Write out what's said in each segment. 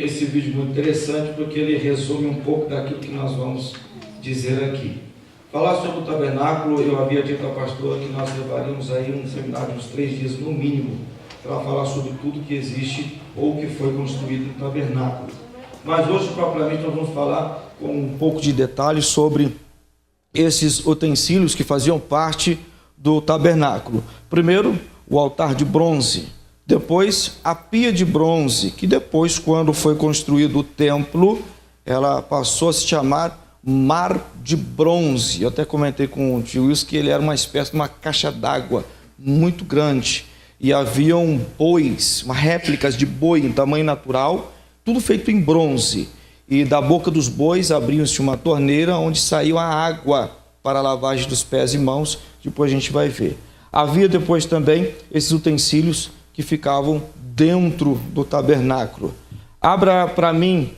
Esse vídeo muito interessante porque ele resume um pouco daquilo que nós vamos dizer aqui. Falar sobre o tabernáculo, eu havia dito à pastora que nós levaríamos aí um seminário de uns 3 dias no mínimo para falar sobre tudo que existe ou que foi construído no tabernáculo. Mas hoje, propriamente, nós vamos falar com um pouco de detalhes sobre esses utensílios que faziam parte do tabernáculo. Primeiro, o altar de bronze. Depois, a pia de bronze, que depois, quando foi construído o templo, ela passou a se chamar mar de bronze. Eu até comentei com o tio Wilson que ele era uma espécie de uma caixa d'água muito grande. E haviam bois, réplicas de boi em tamanho natural, tudo feito em bronze. E da boca dos bois abriu-se uma torneira onde saiu a água para a lavagem dos pés e mãos. Depois a gente vai ver. Havia depois também esses utensílios que ficavam dentro do tabernáculo. Abra para mim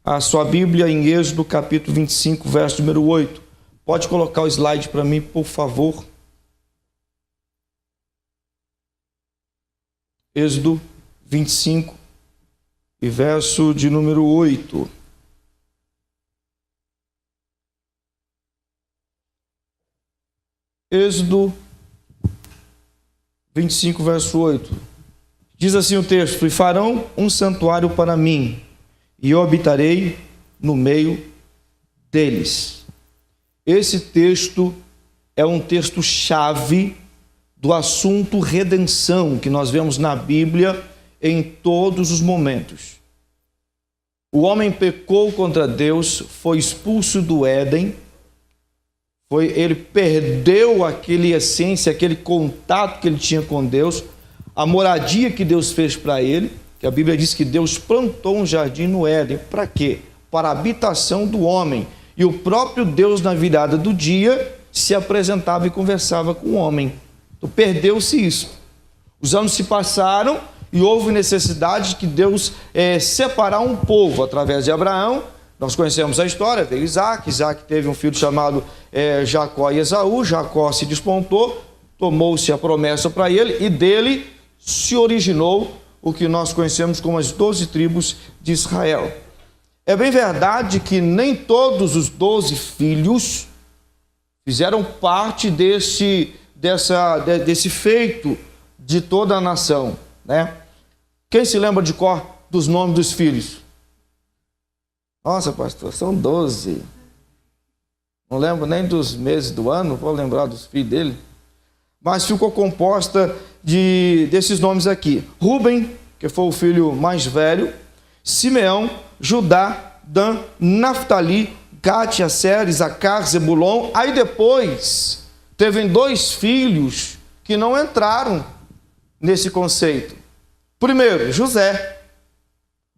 a sua Bíblia em Êxodo capítulo 25, verso número 8. Pode colocar o slide para mim, por favor. Êxodo 25 e verso de número 8. Êxodo 25, verso 8. Diz assim o texto: e farão um santuário para mim, e eu habitarei no meio deles. Esse texto é um texto-chave do assunto redenção que nós vemos na Bíblia em todos os momentos. O homem pecou contra Deus, foi expulso do Éden, ele perdeu aquela essência, aquele contato que ele tinha com Deus, a moradia que Deus fez para ele, que a Bíblia diz que Deus plantou um jardim no Éden. Para quê? Para a habitação do homem. E o próprio Deus, na virada do dia, se apresentava e conversava com o homem. Então, perdeu-se isso. Os anos se passaram e houve necessidade de que Deus separar um povo através de Abraão. Nós conhecemos a história, veio Isaac teve um filho chamado Jacó e Esaú. Jacó se despontou, tomou-se a promessa para ele e dele se originou o que nós conhecemos como as 12 tribos de Israel. É bem verdade que nem todos os 12 filhos fizeram parte desse feito de toda a nação, né? Quem se lembra de cor dos nomes dos filhos? Nossa, pastor, são 12. Não lembro nem dos meses do ano, vou lembrar dos filhos dele. Mas ficou composta desses nomes aqui: Ruben, que foi o filho mais velho, Simeão, Judá, Dan, Naftali, Gade, Aser, Isacar, Zebulon. Aí depois teve 2 filhos que não entraram nesse conceito. Primeiro, José.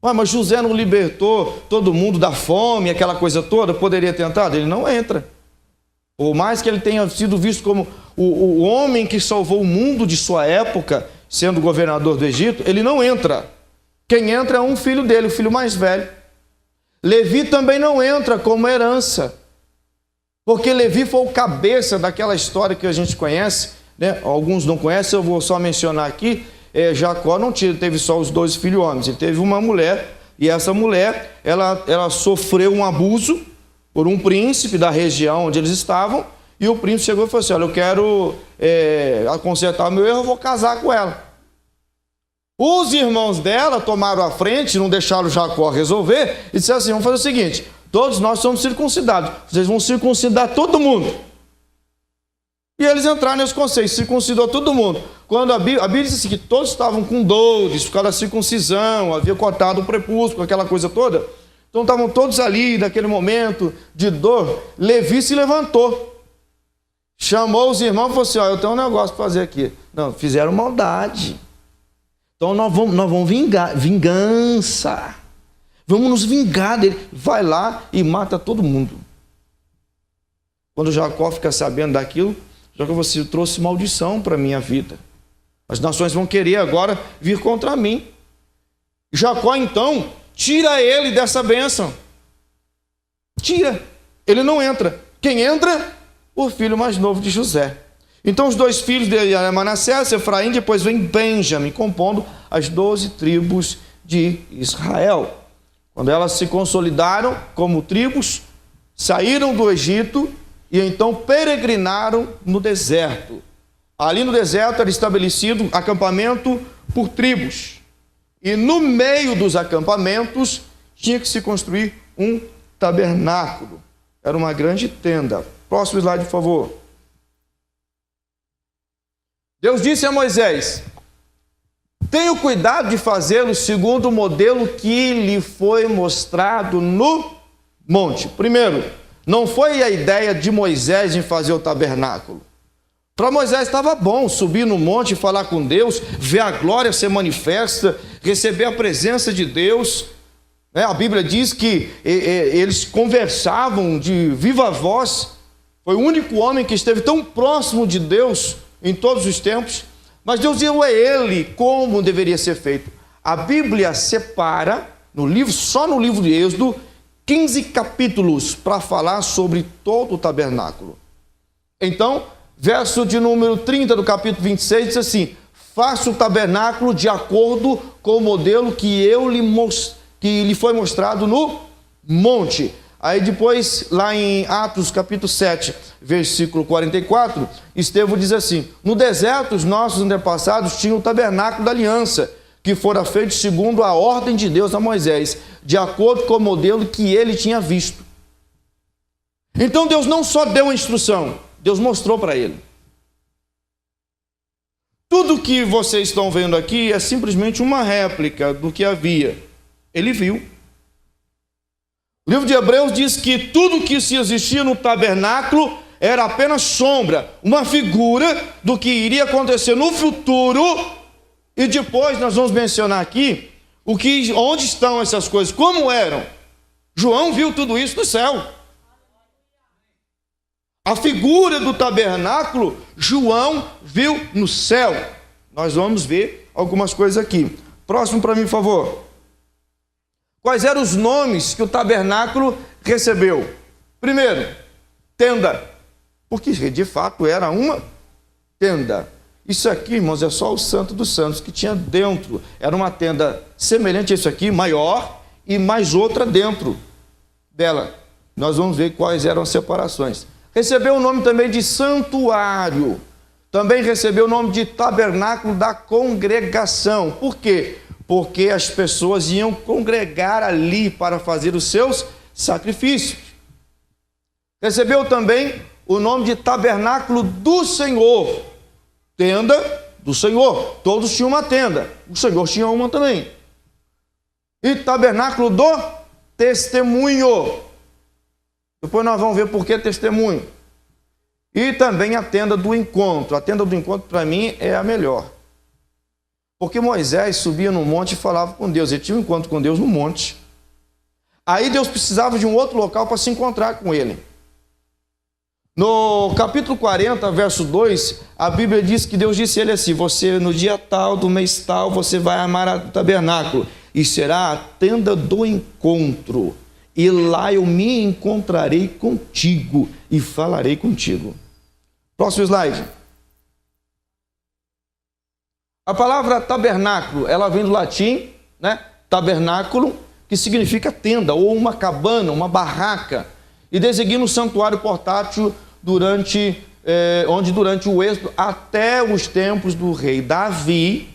Mas José não libertou todo mundo da fome, aquela coisa toda, poderia ter entrado? Ele não entra. Por mais que ele tenha sido visto como o homem que salvou o mundo de sua época, sendo governador do Egito, ele não entra. Quem entra é um filho dele, o filho mais velho, Levi também não entra como herança, porque Levi foi o cabeça daquela história que a gente conhece, né? Alguns não conhecem, eu vou só mencionar aqui. Jacó não teve só os 2 filhos homens, ele teve uma mulher, e essa mulher, ela sofreu um abuso por um príncipe da região onde eles estavam, e o príncipe chegou e falou assim: olha, eu quero consertar o meu erro, eu vou casar com ela. Os irmãos dela tomaram a frente, não deixaram Jacó resolver, e disseram assim: vamos fazer o seguinte, todos nós somos circuncidados, vocês vão circuncidar todo mundo. E eles entraram nesse conceito, circuncidou todo mundo. Quando a Bíblia diz assim, que todos estavam com dores por causa da circuncisão, havia cortado o prepúcio, aquela coisa toda. Então estavam todos ali, naquele momento de dor. Levi se levantou, chamou os irmãos e falou assim: ó, eu tenho um negócio para fazer aqui. Não, fizeram maldade. Então nós vamos vingança. Vamos nos vingar dele. Vai lá e mata todo mundo. Quando Jacó fica sabendo daquilo, Jacó, você trouxe maldição para a minha vida. As nações vão querer agora vir contra mim. Jacó, então, tira ele dessa bênção. Tira. Ele não entra. Quem entra? O filho mais novo de José. Então, os 2 filhos de Manassés, Efraim, depois vem Benjamim, compondo as 12 tribos de Israel. Quando elas se consolidaram como tribos, saíram do Egito e então peregrinaram no deserto. Ali no deserto era estabelecido acampamento por tribos. E no meio dos acampamentos tinha que se construir um tabernáculo. Era uma grande tenda. Próximo slide, por favor. Deus disse a Moisés: tenha o cuidado de fazê-lo segundo o modelo que lhe foi mostrado no monte. Primeiro, não foi a ideia de Moisés em fazer o tabernáculo. Para Moisés estava bom subir no monte e falar com Deus, ver a glória ser manifesta, receber a presença de Deus. A Bíblia diz que eles conversavam de viva voz. Foi o único homem que esteve tão próximo de Deus em todos os tempos. Mas Deus deu a ele como deveria ser feito. A Bíblia separa, só no livro de Êxodo, 15 capítulos para falar sobre todo o tabernáculo. Então, verso de número 30 do capítulo 26 diz assim: faça o tabernáculo de acordo com o modelo que lhe foi mostrado no monte. Aí depois, lá em Atos capítulo 7, versículo 44, Estevão diz assim: no deserto os nossos antepassados tinham o tabernáculo da aliança, que fora feito segundo a ordem de Deus a Moisés, de acordo com o modelo que ele tinha visto. Então Deus não só deu a instrução, Deus mostrou para ele. Tudo que vocês estão vendo aqui é simplesmente uma réplica do que havia. Ele viu. O livro de Hebreus diz que tudo que se existia no tabernáculo era apenas sombra, uma figura do que iria acontecer no futuro. E depois nós vamos mencionar aqui onde estão essas coisas, como eram. João viu tudo isso no céu. A figura do tabernáculo, João viu no céu. Nós vamos ver algumas coisas aqui. Próximo para mim, por favor. Quais eram os nomes que o tabernáculo recebeu? Primeiro, tenda, porque de fato era uma tenda. Isso aqui, irmãos, é só o Santo dos Santos que tinha dentro. Era uma tenda semelhante a isso aqui, maior, e mais outra dentro dela. Nós vamos ver quais eram as separações. Recebeu o nome também de santuário. Também recebeu o nome de tabernáculo da congregação. Por quê? Porque as pessoas iam congregar ali para fazer os seus sacrifícios. Recebeu também o nome de tabernáculo do Senhor. Tenda do Senhor. Todos tinham uma tenda. O Senhor tinha uma também. E tabernáculo do testemunho. Depois nós vamos ver por que testemunho. E também a tenda do encontro. A tenda do encontro, para mim, é a melhor. Porque Moisés subia no monte e falava com Deus. Ele tinha um encontro com Deus no monte. Aí Deus precisava de um outro local para se encontrar com ele. No capítulo 40, verso 2, a Bíblia diz que Deus disse a ele assim: você no dia tal do mês tal, você vai armar o tabernáculo, e será a tenda do encontro. e lá eu me encontrarei contigo e falarei contigo. Próximo slide. A palavra tabernáculo, ela vem do latim, né? Tabernáculo, que significa tenda, ou uma cabana, uma barraca, e designa um santuário portátil onde durante o êxodo até os tempos do rei Davi,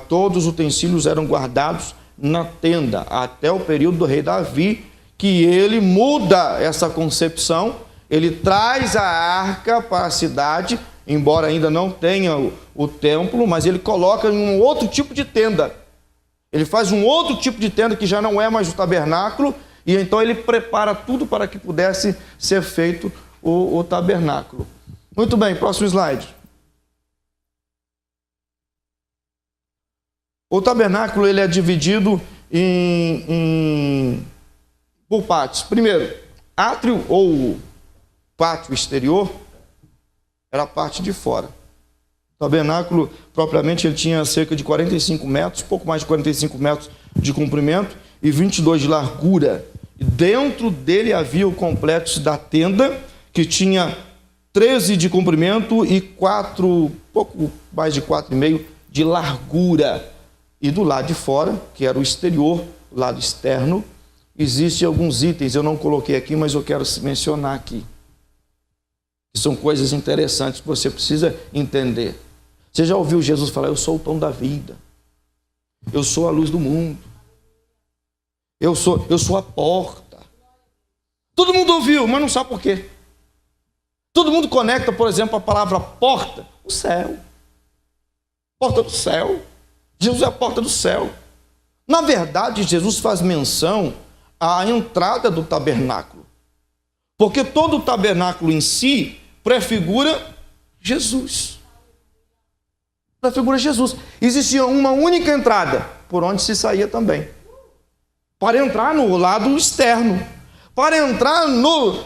todos os utensílios eram guardados na tenda, até o período do rei Davi, que ele muda essa concepção, ele traz a arca para a cidade, embora ainda não tenha o templo, mas ele coloca em um outro tipo de tenda. Ele faz um outro tipo de tenda que já não é mais o tabernáculo, e então ele prepara tudo para que pudesse ser feito o tabernáculo. Muito bem, próximo slide. O tabernáculo ele é dividido por partes. Primeiro, átrio ou pátio exterior era a parte de fora. O tabernáculo, propriamente, ele tinha cerca de 45 metros, pouco mais de 45 metros de comprimento e 22 de largura. E dentro dele havia o complexo da tenda, que tinha 13 de comprimento e pouco mais de 4,5 de largura. E do lado de fora, que era o exterior, o lado externo, existem alguns itens, eu não coloquei aqui, mas eu quero mencionar aqui. Que são coisas interessantes que você precisa entender. Você já ouviu Jesus falar, eu sou o pão da vida, eu sou a luz do mundo, eu sou a porta. Todo mundo ouviu, mas não sabe por quê. Todo mundo conecta, por exemplo, a palavra porta, o céu. Porta do céu. Jesus é a porta do céu. Na verdade, Jesus faz menção à entrada do tabernáculo. Porque todo o tabernáculo em si prefigura Jesus. Prefigura Jesus. Existia uma única entrada, por onde se saía também. Para entrar no lado externo. Para entrar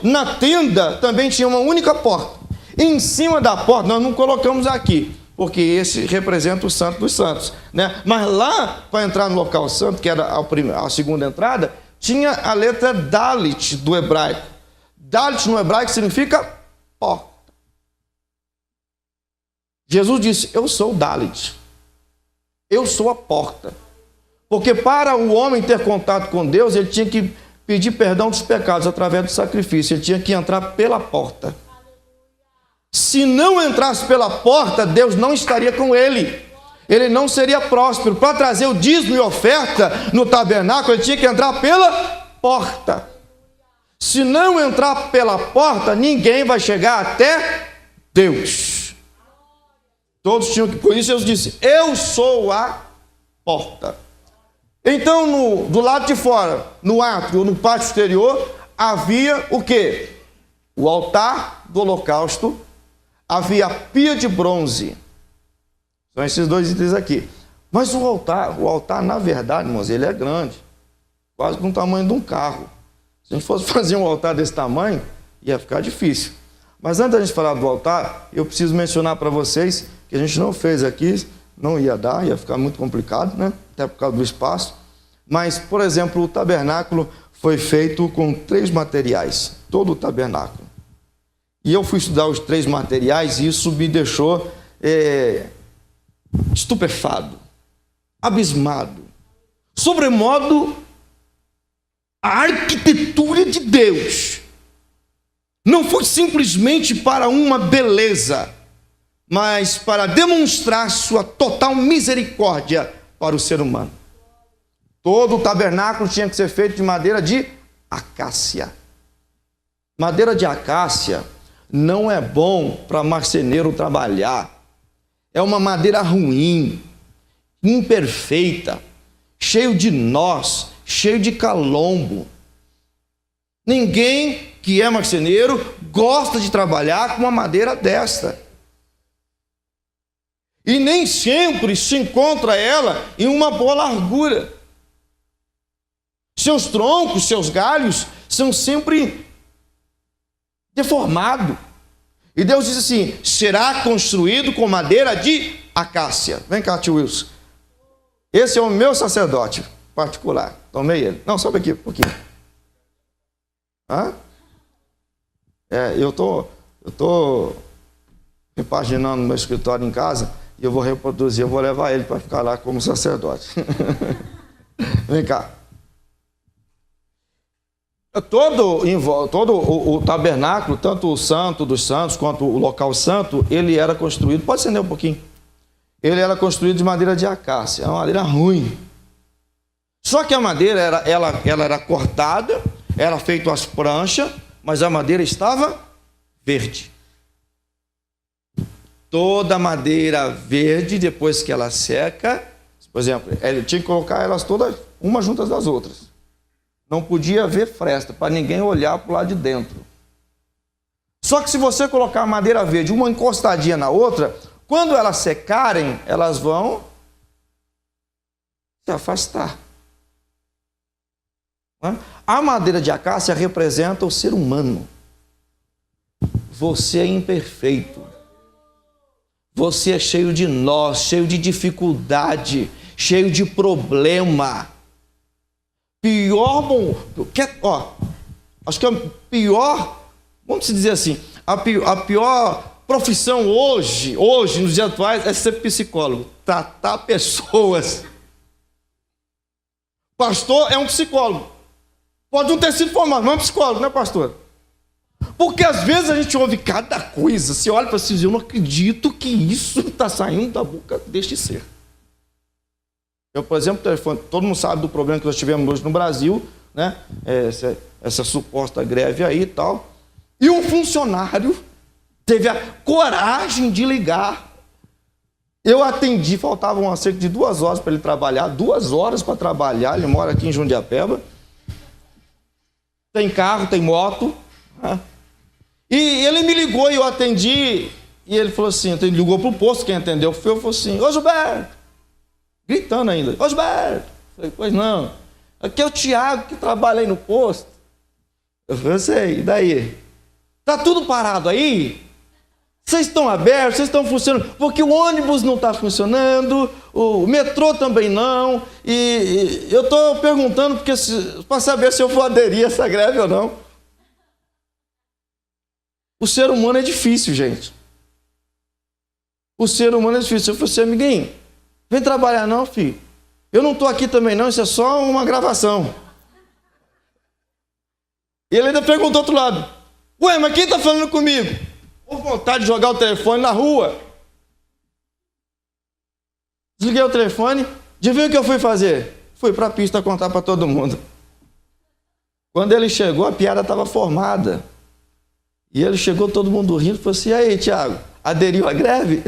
na tenda também tinha uma única porta. Em cima da porta, nós não colocamos aqui, porque esse representa o Santo dos Santos, né? Mas lá, para entrar no local santo, que era a segunda entrada, tinha a letra Dalit do hebraico. Dalit no hebraico significa porta. Jesus disse, eu sou o Dalit. Eu sou a porta. Porque para o homem ter contato com Deus, ele tinha que pedir perdão dos pecados através do sacrifício. Ele tinha que entrar pela porta. Se não entrasse pela porta, Deus não estaria com ele. Ele não seria próspero. Para trazer o dízimo e oferta no tabernáculo, ele tinha que entrar pela porta. Se não entrar pela porta, ninguém vai chegar até Deus. Todos tinham que... Por isso Jesus disse, eu sou a porta. Então, do lado de fora, no átrio ou no pátio exterior, havia o quê? O altar do holocausto, havia a pia de bronze. São esses dois itens aqui. Mas o altar, na verdade, irmãos, ele é grande. Quase com o tamanho de um carro. Se a gente fosse fazer um altar desse tamanho, ia ficar difícil. Mas antes da gente falar do altar, eu preciso mencionar para vocês que a gente não fez aqui, não ia dar, ia ficar muito complicado, né? Até por causa do espaço. Mas, por exemplo, o tabernáculo foi feito com 3 materiais, todo o tabernáculo. E eu fui estudar os 3 materiais e isso me deixou estupefado, abismado. Sobremodo, a arquitetura de Deus não foi simplesmente para uma beleza, mas para demonstrar sua total misericórdia para o ser humano. Todo o tabernáculo tinha que ser feito de madeira de acácia. Madeira de acácia não é bom para marceneiro trabalhar. É uma madeira ruim, imperfeita, cheio de nós, cheio de calombo. Ninguém que é marceneiro gosta de trabalhar com uma madeira desta. E nem sempre se encontra ela em uma boa largura. Seus troncos, seus galhos são sempre deformados. E Deus diz assim, será construído com madeira de acácia. Vem cá, tio Wilson. Esse é o meu sacerdote particular. Tomei ele. Não, sobe aqui um pouquinho. Hã? Eu tô repaginando meu escritório em casa e eu vou reproduzir, eu vou levar ele para ficar lá como sacerdote. Vem cá. Todo o tabernáculo, tanto o santo dos santos quanto o local santo, ele era construído, pode acender um pouquinho, ele era construído de madeira de acácia, é uma madeira ruim. Só que a madeira ela era cortada, era feito as pranchas, mas a madeira estava verde. Toda madeira verde, depois que ela seca, por exemplo, ele tinha que colocar elas todas, umas juntas das outras. Não podia haver fresta, para ninguém olhar para o lado de dentro. Só que se você colocar a madeira verde, uma encostadinha na outra, quando elas secarem, elas vão se afastar. A madeira de acácia representa o ser humano. Você é imperfeito. Você é cheio de nós, cheio de dificuldade, cheio de problema. Acho que a pior, vamos dizer assim, a pior profissão hoje, nos dias atuais, é ser psicólogo, tratar pessoas. Pastor é um psicólogo. Pode não ter sido formado, mas é um psicólogo, não é pastor? Porque às vezes a gente ouve cada coisa, você olha para si e diz, eu não acredito que isso está saindo da boca deste ser. Eu, por exemplo, telefone, todo mundo sabe do problema que nós tivemos hoje no Brasil, né? Essa suposta greve aí e tal. E um funcionário teve a coragem de ligar. Eu atendi, faltavam cerca de 2 horas para ele trabalhar, 2 horas para trabalhar, ele mora aqui em Jundiapeba. Tem carro, tem moto, né? E ele me ligou e eu atendi, e ele falou assim, ele ligou para o posto, quem atendeu foi eu, falou assim, ô Gilberto, gritando ainda, ô Gilberto, falei, pois não, aqui é o Tiago que trabalha aí no posto. Eu falei, eu sei, e daí? Tá tudo parado aí? Vocês estão abertos, vocês estão funcionando, porque o ônibus não está funcionando, o metrô também não, e eu estou perguntando para saber se eu vou aderir a essa greve ou não. O ser humano é difícil, gente. O ser humano é difícil. Eu falei assim, amiguinho, vem trabalhar não, filho. Eu não estou aqui também não, isso é só uma gravação. E ele ainda perguntou do outro lado, ué, mas quem está falando comigo? Com vontade de jogar o telefone na rua. Desliguei o telefone, adivinha o que eu fui fazer? Fui para a pista contar para todo mundo. Quando ele chegou, a piada estava formada. E ele chegou, todo mundo rindo, e falou assim, e aí, Tiago, aderiu à greve?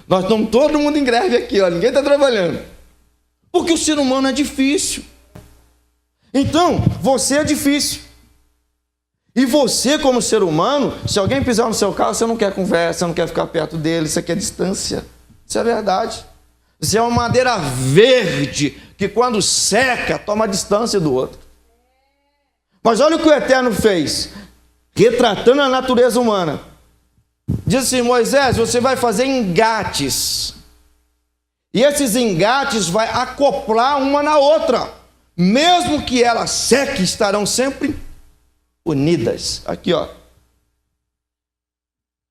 Nós estamos todo mundo em greve aqui, ó, ninguém está trabalhando. Porque o ser humano é difícil. Então, você é difícil. E você, como ser humano, se alguém pisar no seu carro, você não quer conversa, você não quer ficar perto dele, você quer distância. Isso é verdade. Você é uma madeira verde, que quando seca, toma distância do outro. Mas olha o que o Eterno fez, retratando a natureza humana. Diz assim, Moisés, você vai fazer engates. E esses engates vai acoplar uma na outra. Mesmo que ela seque, estarão sempre unidas. Aqui, ó.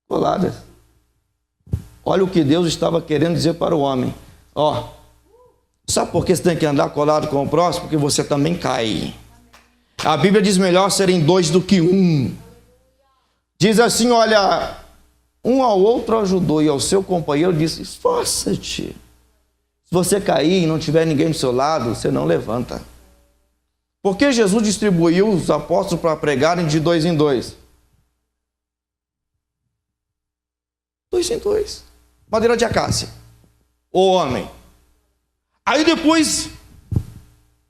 Coladas. Olha o que Deus estava querendo dizer para o homem. Ó. Sabe por que você tem que andar colado com o próximo? Porque você também cai. A Bíblia diz melhor serem 2 do que 1. Diz assim, olha, um ao outro ajudou e ao seu companheiro disse, esforça-te. Se você cair e não tiver ninguém do seu lado, você não levanta. Porque Jesus distribuiu os apóstolos para pregarem de 2 em 2? 2 em 2. Madeira de acácia. O homem. Aí depois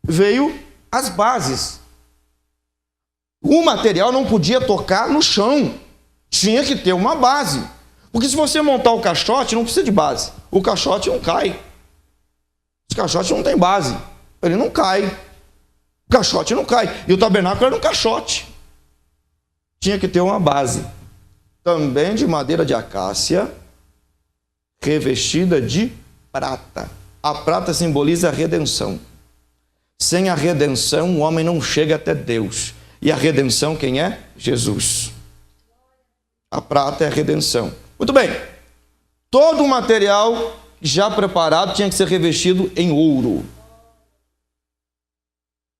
veio as bases. O material não podia tocar no chão. Tinha que ter uma base. Porque se você montar o caixote, não precisa de base. O caixote não cai. Os caixotes não tem base. Ele não cai. O caixote não cai. E o tabernáculo era um caixote. Tinha que ter uma base. Também de madeira de acácia, revestida de prata. A prata simboliza a redenção. Sem a redenção, o homem não chega até Deus. E a redenção, quem é? Jesus. A prata é a redenção. Muito bem. Todo o material já preparado tinha que ser revestido em ouro.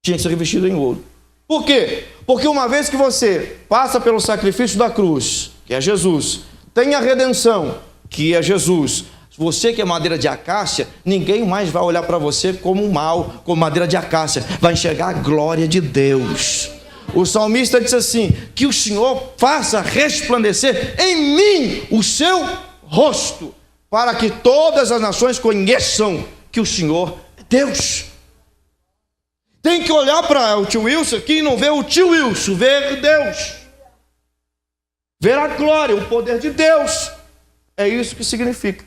Tinha que ser revestido em ouro. Por quê? Porque uma vez que você passa pelo sacrifício da cruz, que é Jesus, tem a redenção, que é Jesus. Você que é madeira de acácia, ninguém mais vai olhar para você como mal, como madeira de acácia. Vai enxergar a glória de Deus. O salmista disse assim: que o Senhor faça resplandecer em mim o seu rosto, para que todas as nações conheçam que o Senhor é Deus. Tem que olhar para o tio Wilson aqui e não ver o tio Wilson, ver Deus. Ver a glória, o poder de Deus. É isso que significa.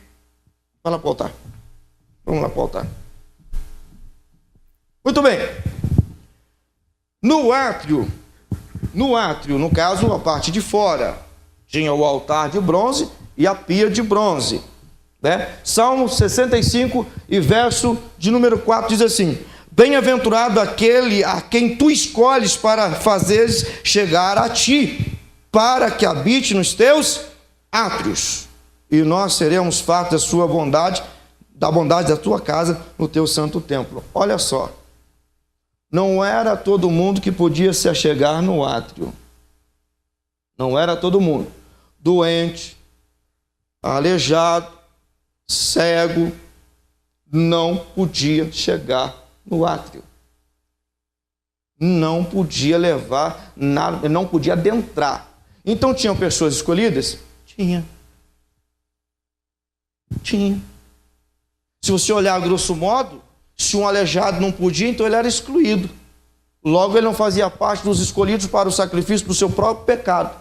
Vai lá para o altar. Vamos lá para o altar. Muito bem. No átrio, no caso, a parte de fora, tinha o altar de bronze e a pia de bronze. Né? Salmo 65 e verso de número 4 diz assim: bem-aventurado aquele a quem tu escolhes para fazeres chegar a ti, para que habite nos teus átrios. E nós seremos fartos da sua bondade, da bondade da tua casa, no teu santo templo. Olha só. Não era todo mundo que podia se achegar no átrio. Não era todo mundo. Doente, aleijado, cego, não podia chegar no átrio. Não podia levar nada, não podia adentrar. Então tinham pessoas escolhidas? Tinha. Se você olhar a grosso modo, se um aleijado não podia, então ele era excluído. Logo, ele não fazia parte dos escolhidos para o sacrifício do seu próprio pecado.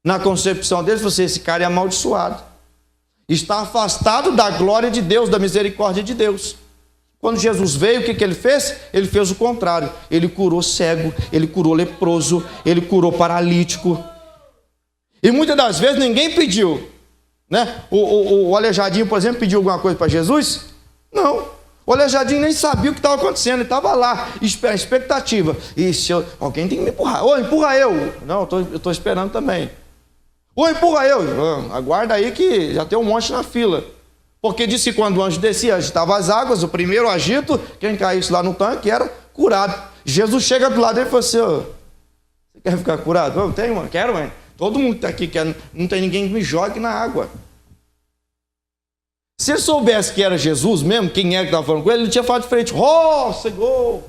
Na concepção deles, esse cara é amaldiçoado. Está afastado da glória de Deus, da misericórdia de Deus. Quando Jesus veio, o que ele fez? Ele fez o contrário. Ele curou cego, ele curou leproso, ele curou paralítico. E muitas das vezes ninguém pediu. Né? O aleijadinho, por exemplo, pediu alguma coisa para Jesus? Não. O aleijadinho nem sabia o que estava acontecendo, ele estava lá, expectativa. E se alguém tem que me empurrar. Ô, empurra eu. Não, eu estou esperando também. Ô, empurra eu. Aguarda aí que já tem um monte na fila. Porque disse que quando o anjo descia, agitava as águas, o primeiro agito, quem caísse lá no tanque era curado. Jesus chega do lado dele e falou assim: ô, você quer ficar curado? Eu tenho, mano, quero, mãe. Todo mundo que está aqui quer, não tem ninguém que me jogue na água. Se ele soubesse que era Jesus mesmo, quem era que estava falando com ele, ele tinha falado de frente: ó, Senhor!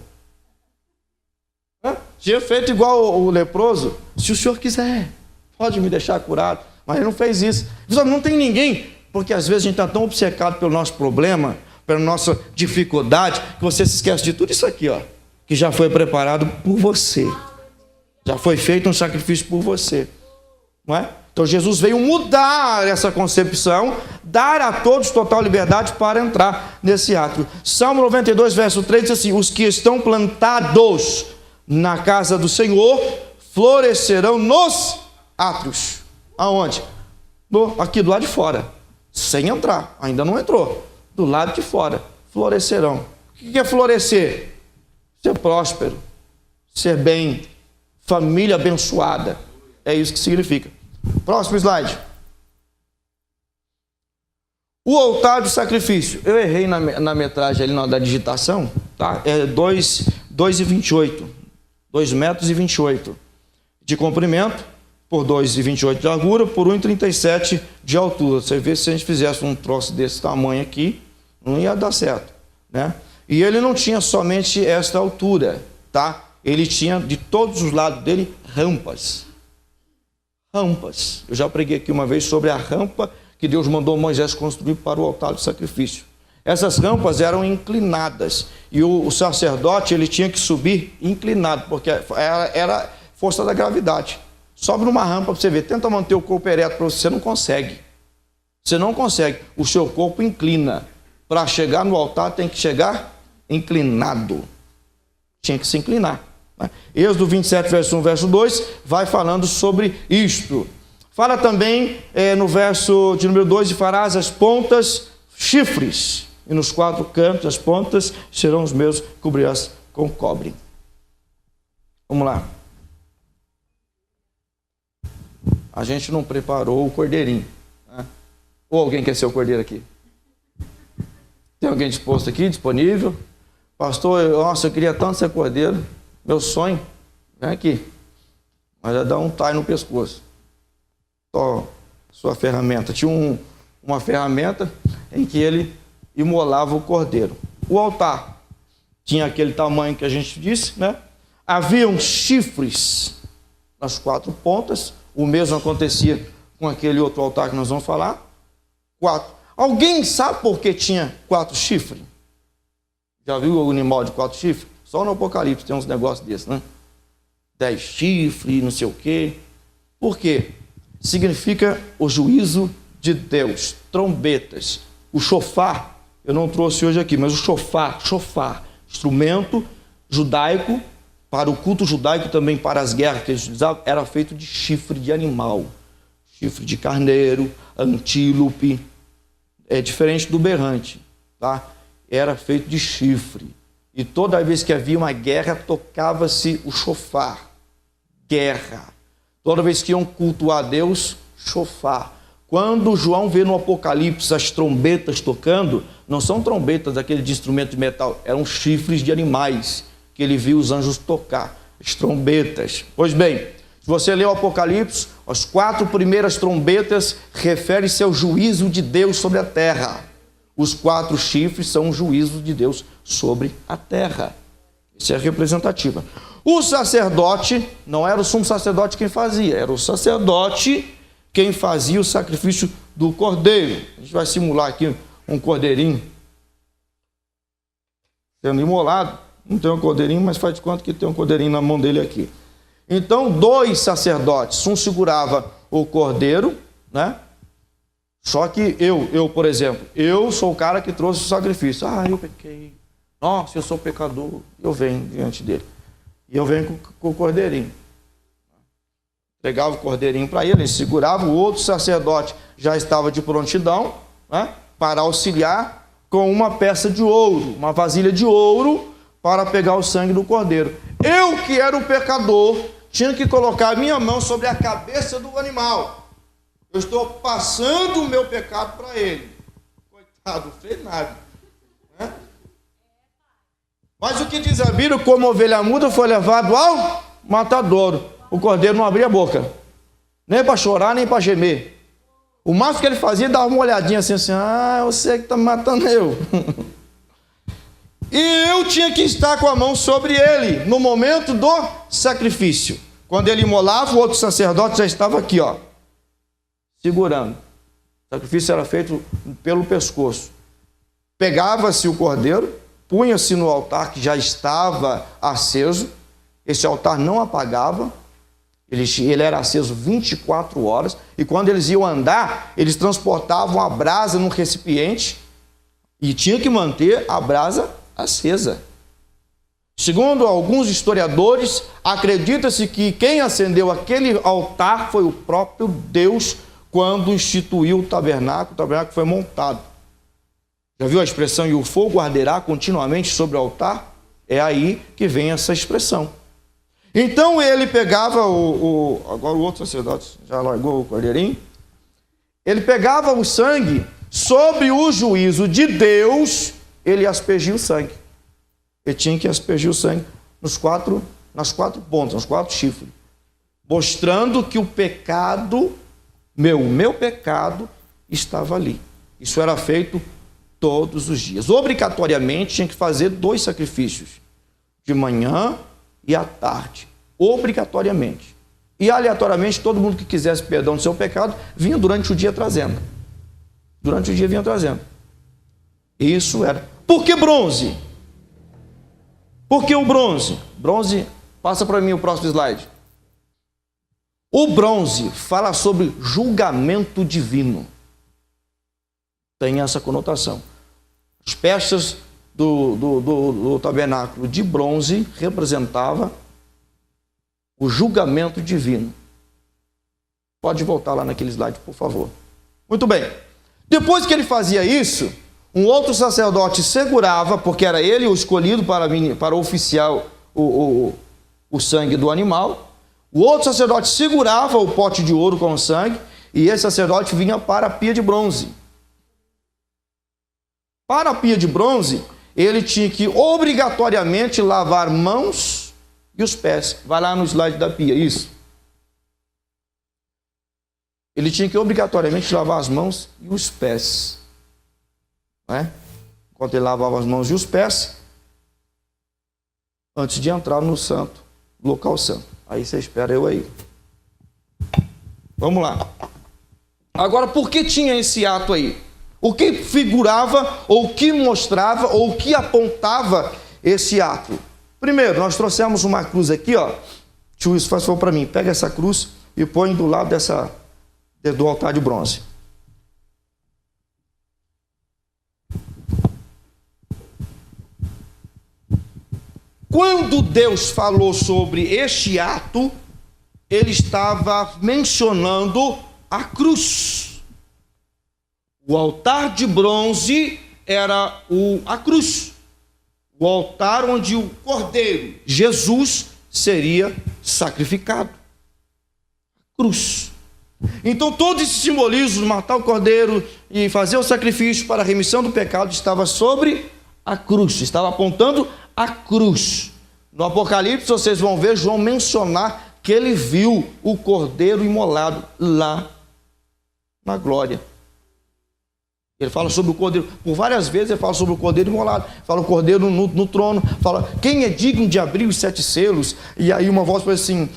Tinha feito igual o leproso: se o senhor quiser, pode me deixar curado. Mas ele não fez isso. Não tem ninguém, porque às vezes a gente está tão obcecado pelo nosso problema, pela nossa dificuldade, que você se esquece de tudo isso aqui, ó, que já foi preparado por você. Já foi feito um sacrifício por você. Não é? Então Jesus veio mudar essa concepção, dar a todos total liberdade para entrar nesse átrio. Salmo 92, verso 3 diz assim: os que estão plantados na casa do Senhor florescerão nos átrios. Aonde? Aqui do lado de fora, sem entrar, ainda não entrou. Do lado de fora, florescerão. O que é florescer? Ser próspero, ser bem, família abençoada. É isso que significa. Próximo slide. O altar do sacrifício. Eu errei na metragem ali da digitação, tá? É 2,28. 2 metros e 28 de comprimento, por 2,28 de largura, por 1,37 de altura. Você vê, se a gente fizesse um troço desse tamanho aqui, não ia dar certo, né? E ele não tinha somente esta altura, tá? Ele tinha de todos os lados dele rampas. Rampas. Eu já preguei aqui uma vez sobre a rampa que Deus mandou Moisés construir para o altar do sacrifício. Essas rampas eram inclinadas e o sacerdote ele tinha que subir inclinado, porque era força da gravidade. Sobe numa rampa para você ver, tenta manter o corpo ereto para você, não consegue. Você não consegue, o seu corpo inclina. Para chegar no altar tem que chegar inclinado. Tinha que se inclinar. Êxodo 27, verso 1, verso 2, vai falando sobre isto. Fala também no verso de número 2, e farás as pontas chifres, e nos 4 cantos as pontas serão os mesmos, cobrirás com cobre. Vamos lá. a gente não preparou o cordeirinho, né? Ou alguém quer ser o cordeiro aqui? Tem alguém disposto aqui, disponível? Pastor, nossa, eu queria tanto ser cordeiro. Meu sonho, vem aqui. Mas já dá um tie no pescoço. Só sua ferramenta. Tinha uma ferramenta em que ele imolava o cordeiro. O altar tinha aquele tamanho que a gente disse, né? Haviam chifres nas 4 pontas. O mesmo acontecia com aquele outro altar que nós vamos falar. 4. Alguém sabe por que tinha 4 chifres? Já viu o animal de 4 chifres? Só no Apocalipse tem uns negócios desses, né? 10 chifres, não sei o quê. Por quê? Significa o juízo de Deus. Trombetas. O shofar, eu não trouxe hoje aqui, mas o shofar, instrumento judaico, para o culto judaico também, para as guerras que eles utilizavam, era feito de chifre de animal. Chifre de carneiro, antílope. É diferente do berrante, tá? Era feito de chifre. E toda vez que havia uma guerra, tocava-se o shofar. Guerra. Toda vez que iam cultuar a Deus, shofar. Quando João vê no Apocalipse as trombetas tocando, não são trombetas daquele de instrumento de metal, eram chifres de animais que ele viu os anjos tocar, as trombetas. Pois bem, se você ler o Apocalipse, as 4 primeiras trombetas referem-se ao juízo de Deus sobre a terra. Os 4 chifres são o juízo de Deus sobre a terra. Isso é representativa. O sacerdote, não era o sumo sacerdote quem fazia, era o sacerdote quem fazia o sacrifício do cordeiro. A gente vai simular aqui um cordeirinho sendo imolado. Não tem um cordeirinho, mas faz de conta que tem um cordeirinho na mão dele aqui. Então, 2 sacerdotes, um segurava o cordeiro, né? Só que eu, por exemplo, eu sou o cara que trouxe o sacrifício. Ah, eu pequei. Nossa, eu sou pecador. Eu venho diante dele. E eu venho com o cordeirinho. Pegava o cordeirinho para ele segurava. O outro sacerdote já estava de prontidão, né, para auxiliar com uma peça de ouro, uma vasilha de ouro, para pegar o sangue do cordeiro. Eu, que era o pecador, tinha que colocar a minha mão sobre a cabeça do animal. Eu estou passando o meu pecado para ele. Coitado, não fez nada. Né? Mas o que diz a Bíblia, como ovelha muda foi levado ao matadouro. O cordeiro não abria a boca, nem para chorar, nem para gemer. O máximo que ele fazia, dava uma olhadinha assim, ah, você que está me matando eu. E eu tinha que estar com a mão sobre ele, no momento do sacrifício. Quando ele imolava, o outro sacerdote já estava aqui, ó, segurando. O sacrifício era feito pelo pescoço. Pegava-se o cordeiro, punha-se no altar que já estava aceso. Esse altar não apagava. Ele era aceso 24 horas. E quando eles iam andar, eles transportavam a brasa num recipiente e tinha que manter a brasa acesa. Segundo alguns historiadores, acredita-se que quem acendeu aquele altar foi o próprio Deus quando instituiu o tabernáculo foi montado. Já viu a expressão, e o fogo arderá continuamente sobre o altar? É aí que vem essa expressão. Então ele pegava agora o outro sacerdote já largou o cordeirinho. Ele pegava o sangue, sobre o juízo de Deus, ele aspergia o sangue. Ele tinha que aspergir o sangue nas 4 pontas, nos 4 chifres, mostrando que o pecado, meu pecado, estava ali. Isso era feito todos os dias. Obrigatoriamente tinha que fazer 2 sacrifícios, de manhã e à tarde, obrigatoriamente. E aleatoriamente, todo mundo que quisesse perdão do seu pecado, vinha durante o dia trazendo. Durante o dia vinha trazendo. Isso era. Por que bronze? Por que o bronze? Bronze, passa para mim o próximo slide. O bronze fala sobre julgamento divino. Tem essa conotação. As peças do tabernáculo de bronze representava o julgamento divino. Pode voltar lá naquele slide, por favor. Muito bem. Depois que ele fazia isso, um outro sacerdote segurava, porque era ele o escolhido para oficiar o sangue do animal. O outro sacerdote segurava o pote de ouro com sangue, e esse sacerdote vinha para a pia de bronze. Para a pia de bronze, ele tinha que obrigatoriamente lavar mãos e os pés. Vai lá no slide da pia, isso. Ele tinha que obrigatoriamente lavar as mãos e os pés. Não é? Enquanto ele lavava as mãos e os pés, antes de entrar no santo, local santo. Aí você espera eu aí. Vamos lá. Agora, por que tinha esse ato aí? O que figurava, ou o que mostrava, ou o que apontava esse ato? Primeiro, nós trouxemos uma cruz aqui, ó. Tio, isso faz favor para mim. Pega essa cruz e põe do lado do altar de bronze. Quando Deus falou sobre este ato, ele estava mencionando a cruz. O altar de bronze era a cruz. O altar onde o Cordeiro, Jesus, seria sacrificado. Cruz. Então todo esse simbolismo, matar o Cordeiro e fazer o sacrifício para a remissão do pecado, estava sobre a cruz, estava apontando a cruz. No Apocalipse vocês vão ver João mencionar que ele viu o Cordeiro imolado lá na glória. Ele fala sobre o Cordeiro, por várias vezes ele fala sobre o Cordeiro imolado, fala o Cordeiro no trono, fala quem é digno de abrir os 7 selos, e aí uma voz fala assim,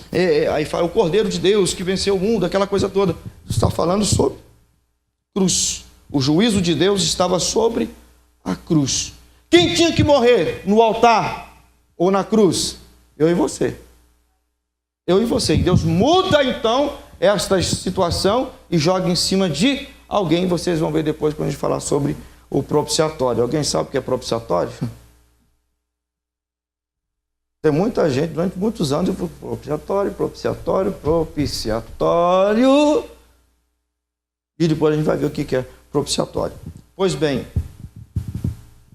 aí fala o Cordeiro de Deus que venceu o mundo, aquela coisa toda. Está falando sobre cruz. O juízo de Deus estava sobre a cruz. Quem tinha que morrer no altar ou na cruz? Eu e você. Eu e você. E Deus muda então esta situação e joga em cima de alguém. Vocês vão ver depois quando a gente falar sobre o propiciatório. Alguém sabe o que é propiciatório? Tem muita gente, durante muitos anos, eu propiciatório. E depois a gente vai ver o que é propiciatório. Pois bem,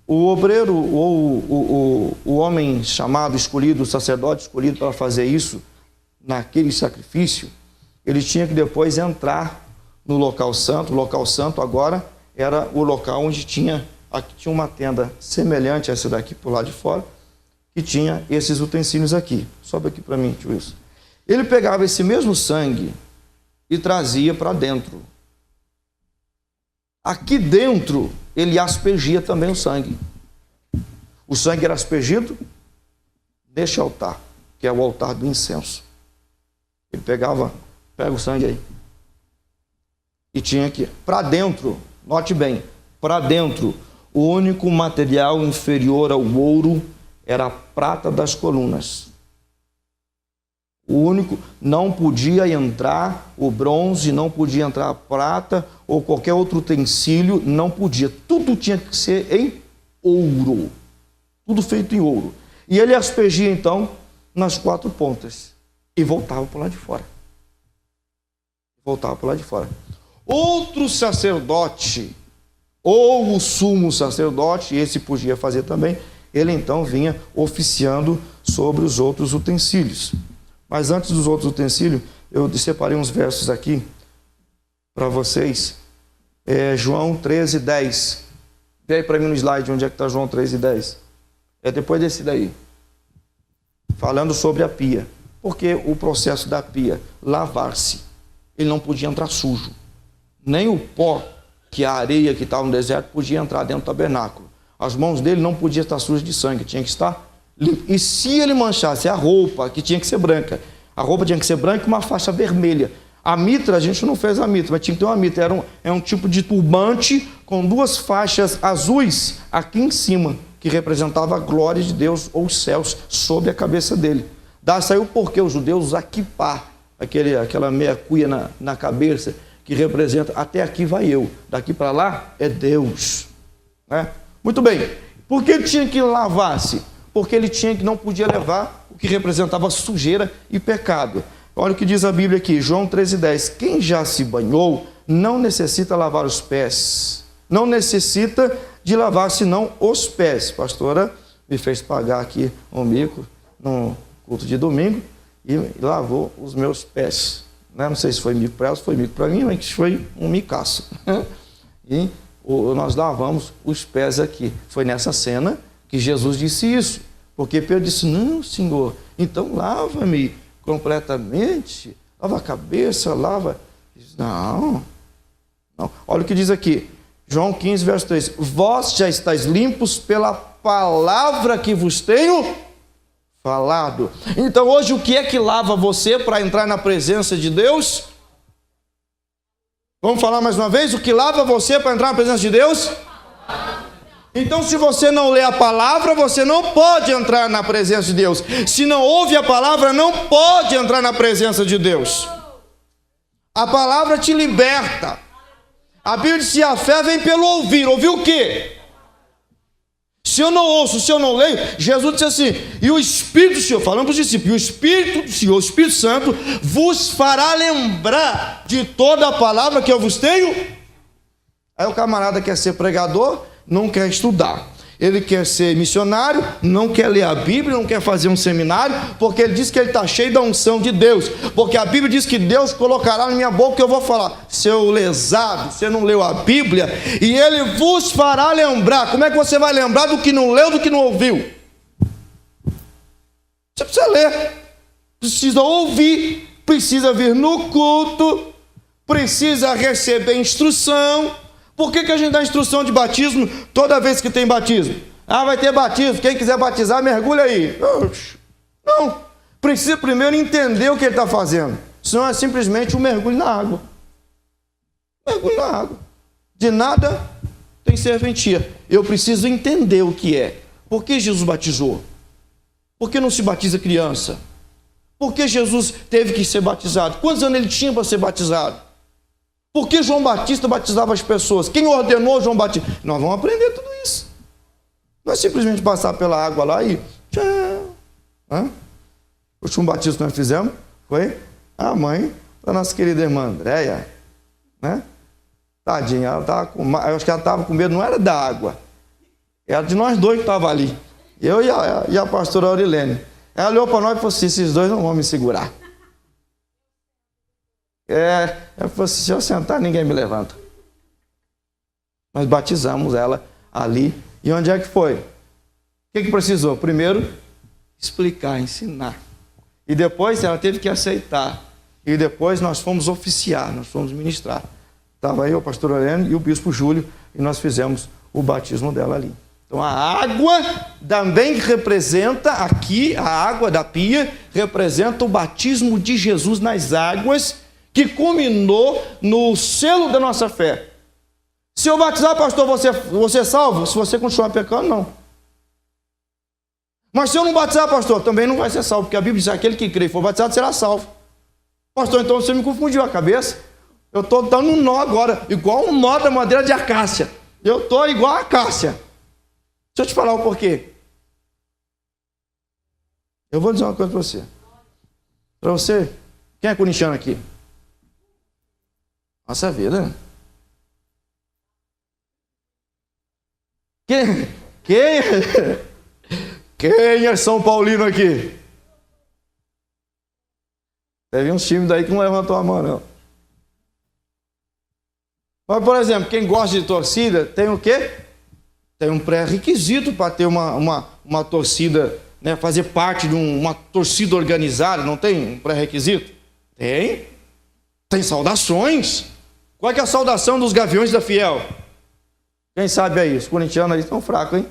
o obreiro ou o homem chamado, escolhido, o sacerdote escolhido para fazer isso, naquele sacrifício, ele tinha que depois entrar no local santo. O local santo agora era o local onde tinha uma tenda semelhante a essa daqui por lá de fora, que tinha esses utensílios aqui. Sobe aqui para mim, tio Wilson. Ele pegava esse mesmo sangue e trazia para dentro. Aqui dentro ele aspergia também o sangue. O sangue era aspergido neste altar, que é o altar do incenso. Ele pega o sangue aí. E tinha que, para dentro, note bem, para dentro, o único material inferior ao ouro era a prata das colunas. O único, não podia entrar o bronze, não podia entrar a prata ou qualquer outro utensílio, não podia. Tudo tinha que ser em ouro. Tudo feito em ouro. E ele aspergia então nas 4 pontas e voltava para lá de fora. Voltava para lá de fora. Outro sacerdote, ou o sumo sacerdote, esse podia fazer também, ele então vinha oficiando sobre os outros utensílios. Mas antes dos outros utensílios, eu separei uns versos aqui para vocês. João 13:10. Vê aí para mim no slide onde é que está João 13:10. É depois desse daí. Falando sobre a pia. Porque o processo da pia, lavar-se, ele não podia entrar sujo. Nem o pó, que é a areia que estava no deserto, podia entrar dentro do tabernáculo. As mãos dele não podiam estar sujas de sangue, tinha que estar limpo. E se ele manchasse a roupa, que tinha que ser branca, a roupa tinha que ser branca e uma faixa vermelha. A mitra, a gente não fez a mitra, mas tinha que ter uma mitra. Era um tipo de turbante com 2 faixas azuis aqui em cima, que representava a glória de Deus ou os céus sobre a cabeça dele. Daí saiu porque os judeus usam kippá, aquela meia cuia na cabeça, que representa, até aqui vai eu, daqui para lá é Deus. Né? Muito bem, por que ele tinha que lavar-se? Porque ele não podia levar o que representava sujeira e pecado. Olha o que diz a Bíblia aqui, João 13:10. Quem já se banhou não necessita lavar os pés. Não necessita de lavar senão os pés. A pastora me fez pagar aqui um mico no culto de domingo. e lavou os meus pés. Não sei se foi mico para ela, se foi mico para mim, mas foi um micaço. E nós lavamos os pés aqui. Foi nessa cena que Jesus disse isso. Porque Pedro disse, não, Senhor, então lava-me completamente. Lava a cabeça, lava... Não. Olha o que diz aqui. João 15, verso 3. Vós já estáis limpos pela palavra que vos tenho falado. Então hoje o que é que lava você para entrar na presença de Deus? Vamos falar mais uma vez? O que lava você para entrar na presença de Deus? Então se você não lê a palavra, você não pode entrar na presença de Deus. Se não ouve a palavra, não pode entrar na presença de Deus. A palavra te liberta. A Bíblia diz que a fé vem pelo ouvir. Ouvir o quê? Se eu não ouço, se eu não leio, Jesus disse assim, e o Espírito do Senhor, falando para os discípulos, e o Espírito do Senhor, o Espírito Santo, vos fará lembrar de toda a palavra que eu vos tenho. Aí o camarada quer ser pregador, não quer estudar. Ele quer ser missionário, não quer ler a Bíblia, não quer fazer um seminário, porque ele diz que ele está cheio da unção de Deus. Porque a Bíblia diz que Deus colocará na minha boca o que eu vou falar. Seu lesado, você não leu a Bíblia, e ele vos fará lembrar. Como é que você vai lembrar do que não leu, do que não ouviu? Você precisa ler, precisa ouvir, precisa vir no culto, precisa receber instrução. Por que a gente dá instrução de batismo toda vez que tem batismo? Ah, vai ter batismo, quem quiser batizar, mergulha aí. Não, precisa primeiro entender o que ele está fazendo. Senão é simplesmente um mergulho na água. Mergulho na água. De nada tem serventia. Eu preciso entender o que é. Por que Jesus batizou? Por que não se batiza criança? Por que Jesus teve que ser batizado? Quantos anos ele tinha para ser batizado? Por que João Batista batizava as pessoas? Quem ordenou João Batista? Nós vamos aprender tudo isso. Não é simplesmente passar pela água lá e... O último batismo que nós fizemos foi a mãe da nossa querida irmã Andréia. Né? Tadinha, ela estava com... Eu acho que ela estava com medo, não era da água. Era de nós dois que estava ali. Eu e a pastora Aurilene. Ela olhou para nós e falou assim, esses dois não vão me segurar. Ela falou assim, se eu sentar, ninguém me levanta. Nós batizamos ela ali. E onde é que foi? O que precisou? Primeiro, explicar, ensinar. E depois ela teve que aceitar. E depois nós fomos oficiar, nós fomos ministrar. Estava aí o pastor Heleno e o bispo Júlio, e nós fizemos o batismo dela ali. Então a água também representa, aqui, a água da pia, representa o batismo de Jesus nas águas, que culminou no selo da nossa fé. Se eu batizar, pastor, você é salvo? Se você continuar pecando, não. Mas se eu não batizar, pastor, também não vai ser salvo, porque a Bíblia diz que aquele que crê e for batizado será salvo. Pastor, então você me confundiu a cabeça. Eu estou dando um nó agora, igual um nó da madeira de acácia. Eu estou igual a acácia. Deixa eu te falar o porquê. Eu vou dizer uma coisa para você. Para você, quem é corintiano aqui? Nossa vida. Quem é São Paulino aqui? Teve uns times daí que não levantou a mão, não. Mas, por exemplo, quem gosta de torcida, tem o quê? Tem um pré-requisito para ter uma torcida, né, fazer parte de uma torcida organizada, não tem um pré-requisito? Tem. Tem saudações. Qual é que é a saudação dos Gaviões da Fiel? Quem sabe aí? Os corintianos aí estão fracos, hein?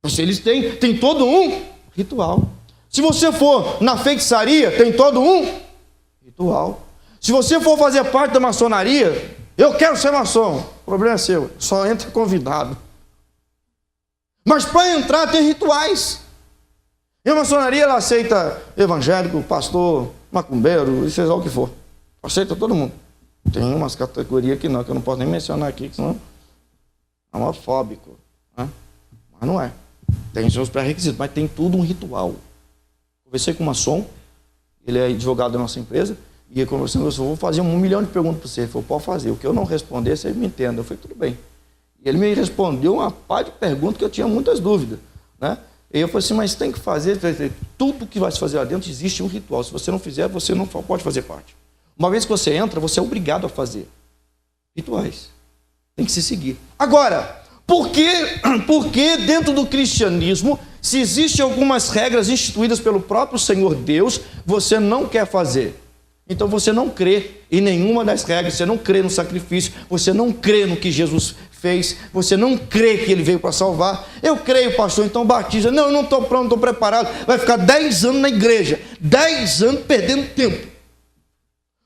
Mas eles têm todo um ritual. Se você for na feitiçaria, tem todo um ritual. Se você for fazer parte da maçonaria, eu quero ser maçom. O problema é seu, só entra convidado. Mas para entrar tem rituais. E a maçonaria, ela aceita evangélico, pastor, macumbeiro, seja lá o que for. Aceita todo mundo. Tem umas categorias que eu não posso nem mencionar aqui, que senão é homofóbico. Né? Mas não é. Tem seus pré-requisitos, mas tem tudo um ritual. Conversei com um maçom, ele é advogado da nossa empresa, e ele conversando com eu vou fazer 1 milhão de perguntas para você. Ele falou, pode fazer. O que eu não responder, você me entenda. Eu falei, tudo bem. E ele me respondeu uma par de perguntas que eu tinha muitas dúvidas. Né? E eu falei assim, mas tem que fazer, tudo que vai se fazer lá dentro existe um ritual. Se você não fizer, você não pode fazer parte. Uma vez que você entra, você é obrigado a fazer rituais. Tem que se seguir. Agora, por que dentro do cristianismo, se existem algumas regras instituídas pelo próprio Senhor Deus, você não quer fazer? Então você não crê em nenhuma das regras, você não crê no sacrifício, você não crê no que Jesus fez, você não crê que ele veio para salvar. Eu creio, pastor, então batiza. Não, eu não estou pronto, não estou preparado. Vai ficar 10 anos na igreja, 10 anos perdendo tempo.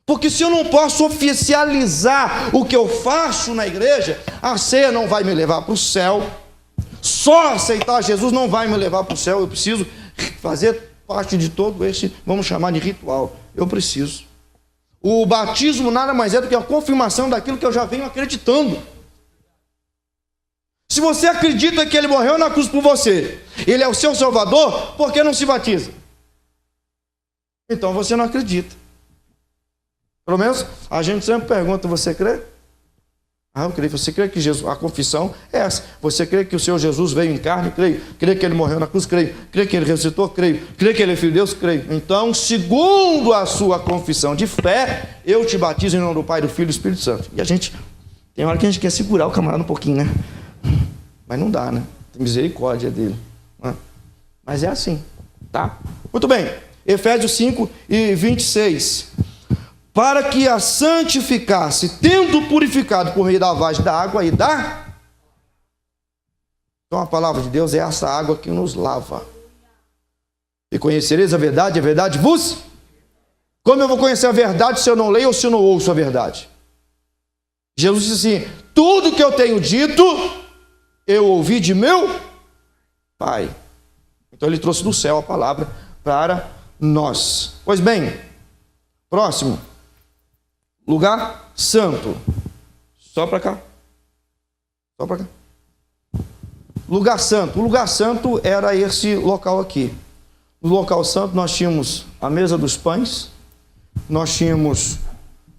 Porque se eu não posso oficializar o que eu faço na igreja, a ceia não vai me levar para o céu. Só aceitar Jesus não vai me levar para o céu. Eu preciso fazer parte de todo esse, vamos chamar de ritual. Eu preciso. O batismo nada mais é do que a confirmação daquilo que eu já venho acreditando. Se você acredita que ele morreu na cruz por você, ele é o seu salvador, por que não se batiza? Então você não acredita. Pelo menos a gente sempre pergunta, você crê? Ah, eu creio. Você crê que Jesus, a confissão é essa. Você crê que o Senhor Jesus veio em carne? Creio. Crê que ele morreu na cruz? Creio. Crê que ele ressuscitou? Creio. Crê que ele é filho de Deus? Creio. Então, segundo a sua confissão de fé, eu te batizo em nome do Pai, do Filho e do Espírito Santo. E a gente, tem hora que a gente quer segurar o camarada um pouquinho, né? Mas não dá, né? Tem misericórdia dele. Né? Mas é assim, tá? Muito bem. Efésios 5:26. Para que a santificasse, tendo purificado por meio da lavagem da água e da... Então a palavra de Deus é essa água que nos lava. E conhecereis a verdade vos... Como eu vou conhecer a verdade se eu não leio ou se eu não ouço a verdade? Jesus disse assim, tudo que eu tenho dito, eu ouvi de meu Pai. Então ele trouxe do céu a palavra para nós. Pois bem, próximo. Lugar santo. Só para cá. Só para cá. Lugar santo. O lugar santo era esse local aqui. No local santo nós tínhamos a mesa dos pães, nós tínhamos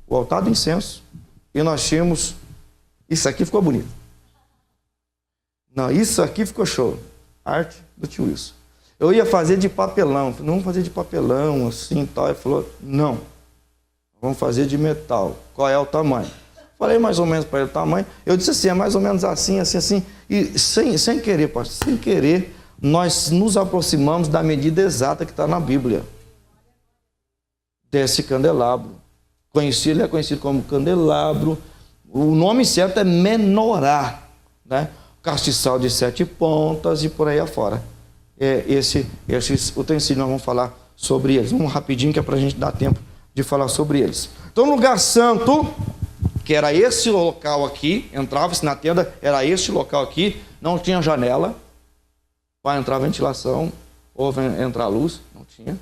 o altar do incenso e nós tínhamos... Isso aqui ficou bonito. Não, isso aqui ficou show. Arte do tio Wilson. Eu ia fazer de papelão. Não vamos fazer de papelão assim e tal. Ele falou, não. Vamos fazer de metal. Qual é o tamanho? Falei mais ou menos para ele o tamanho. Eu disse assim, é mais ou menos assim, assim, assim. E sem querer, pastor, sem querer, nós nos aproximamos da medida exata que está na Bíblia. Desse candelabro. Ele é conhecido como candelabro. O nome certo é menorá, né? Castiçal de 7 pontas e por aí afora. Esse utensílio, nós vamos falar sobre eles. Vamos rapidinho que é para a gente dar tempo de falar sobre eles. Então, no lugar santo, que era esse local aqui, entrava-se na tenda, era esse local aqui, não tinha janela, para entrar ventilação, ou entrar luz, não tinha.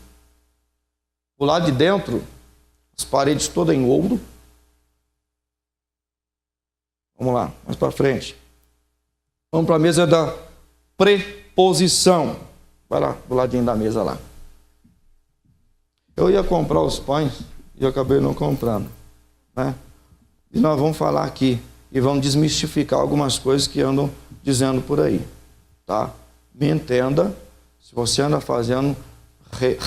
O lado de dentro, as paredes todas em ouro. Vamos lá, mais para frente. Vamos para a mesa da preposição. Vai lá, do ladinho da mesa lá. Eu ia comprar os pães e eu acabei não comprando, né? E nós vamos falar aqui e vamos desmistificar algumas coisas que andam dizendo por aí, tá? Me entenda, se você anda fazendo,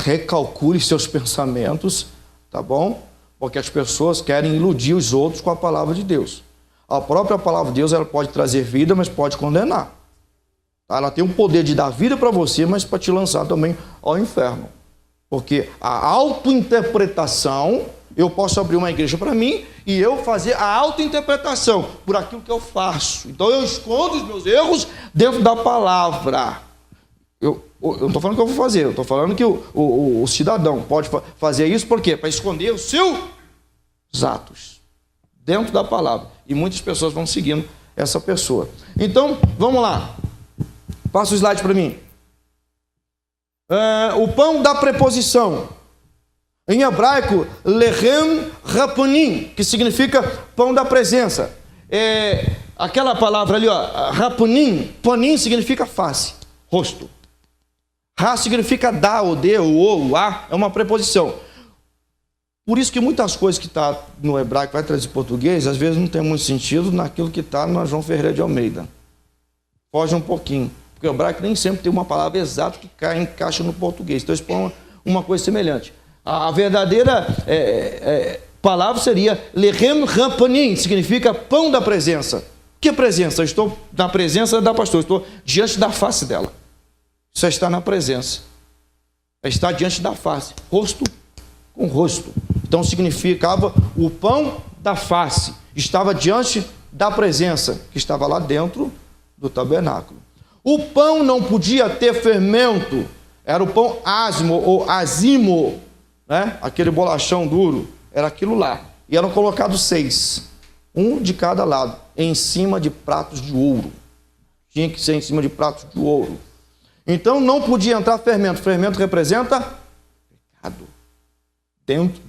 recalcule seus pensamentos, tá bom? Porque as pessoas querem iludir os outros com a palavra de Deus. A própria palavra de Deus, ela pode trazer vida, mas pode condenar. Tá? Ela tem o poder de dar vida para você, mas para te lançar também ao inferno. Porque a autointerpretação, eu posso abrir uma igreja para mim e eu fazer a autointerpretação por aquilo que eu faço. Então eu escondo os meus erros dentro da palavra. Eu não estou falando que eu vou fazer, eu estou falando que o cidadão pode fazer isso, por quê? Para esconder os seus atos dentro da palavra. E muitas pessoas vão seguindo essa pessoa. Então, vamos lá. Passa o slide para mim. O pão da preposição. Em hebraico, lechem raponim, que significa pão da presença. Aquela palavra ali, ó, raponim, ponim significa face, rosto. Ra significa dar, o de, o a, é uma preposição. Por isso que muitas coisas que está no hebraico, vai trazer português, às vezes não tem muito sentido naquilo que está na João Ferreira de Almeida. Foge um pouquinho. Por Porque o hebraico nem sempre tem uma palavra exata que encaixa no português. Então eles põem uma coisa semelhante. A verdadeira palavra seria Lechem Rampanim, significa pão da presença. Que presença? Eu estou na presença da pastora, estou diante da face dela. Isso é estar na presença. É estar diante da face, rosto com rosto. Então significava o pão da face. Estava diante da presença, que estava lá dentro do tabernáculo. O pão não podia ter fermento. Era o pão asmo ou azimo, né? Aquele bolachão duro. Era aquilo lá. E eram colocados 6, um de cada lado, em cima de pratos de ouro. Tinha que ser em cima de pratos de ouro. Então não podia entrar fermento. Fermento representa pecado. Dentro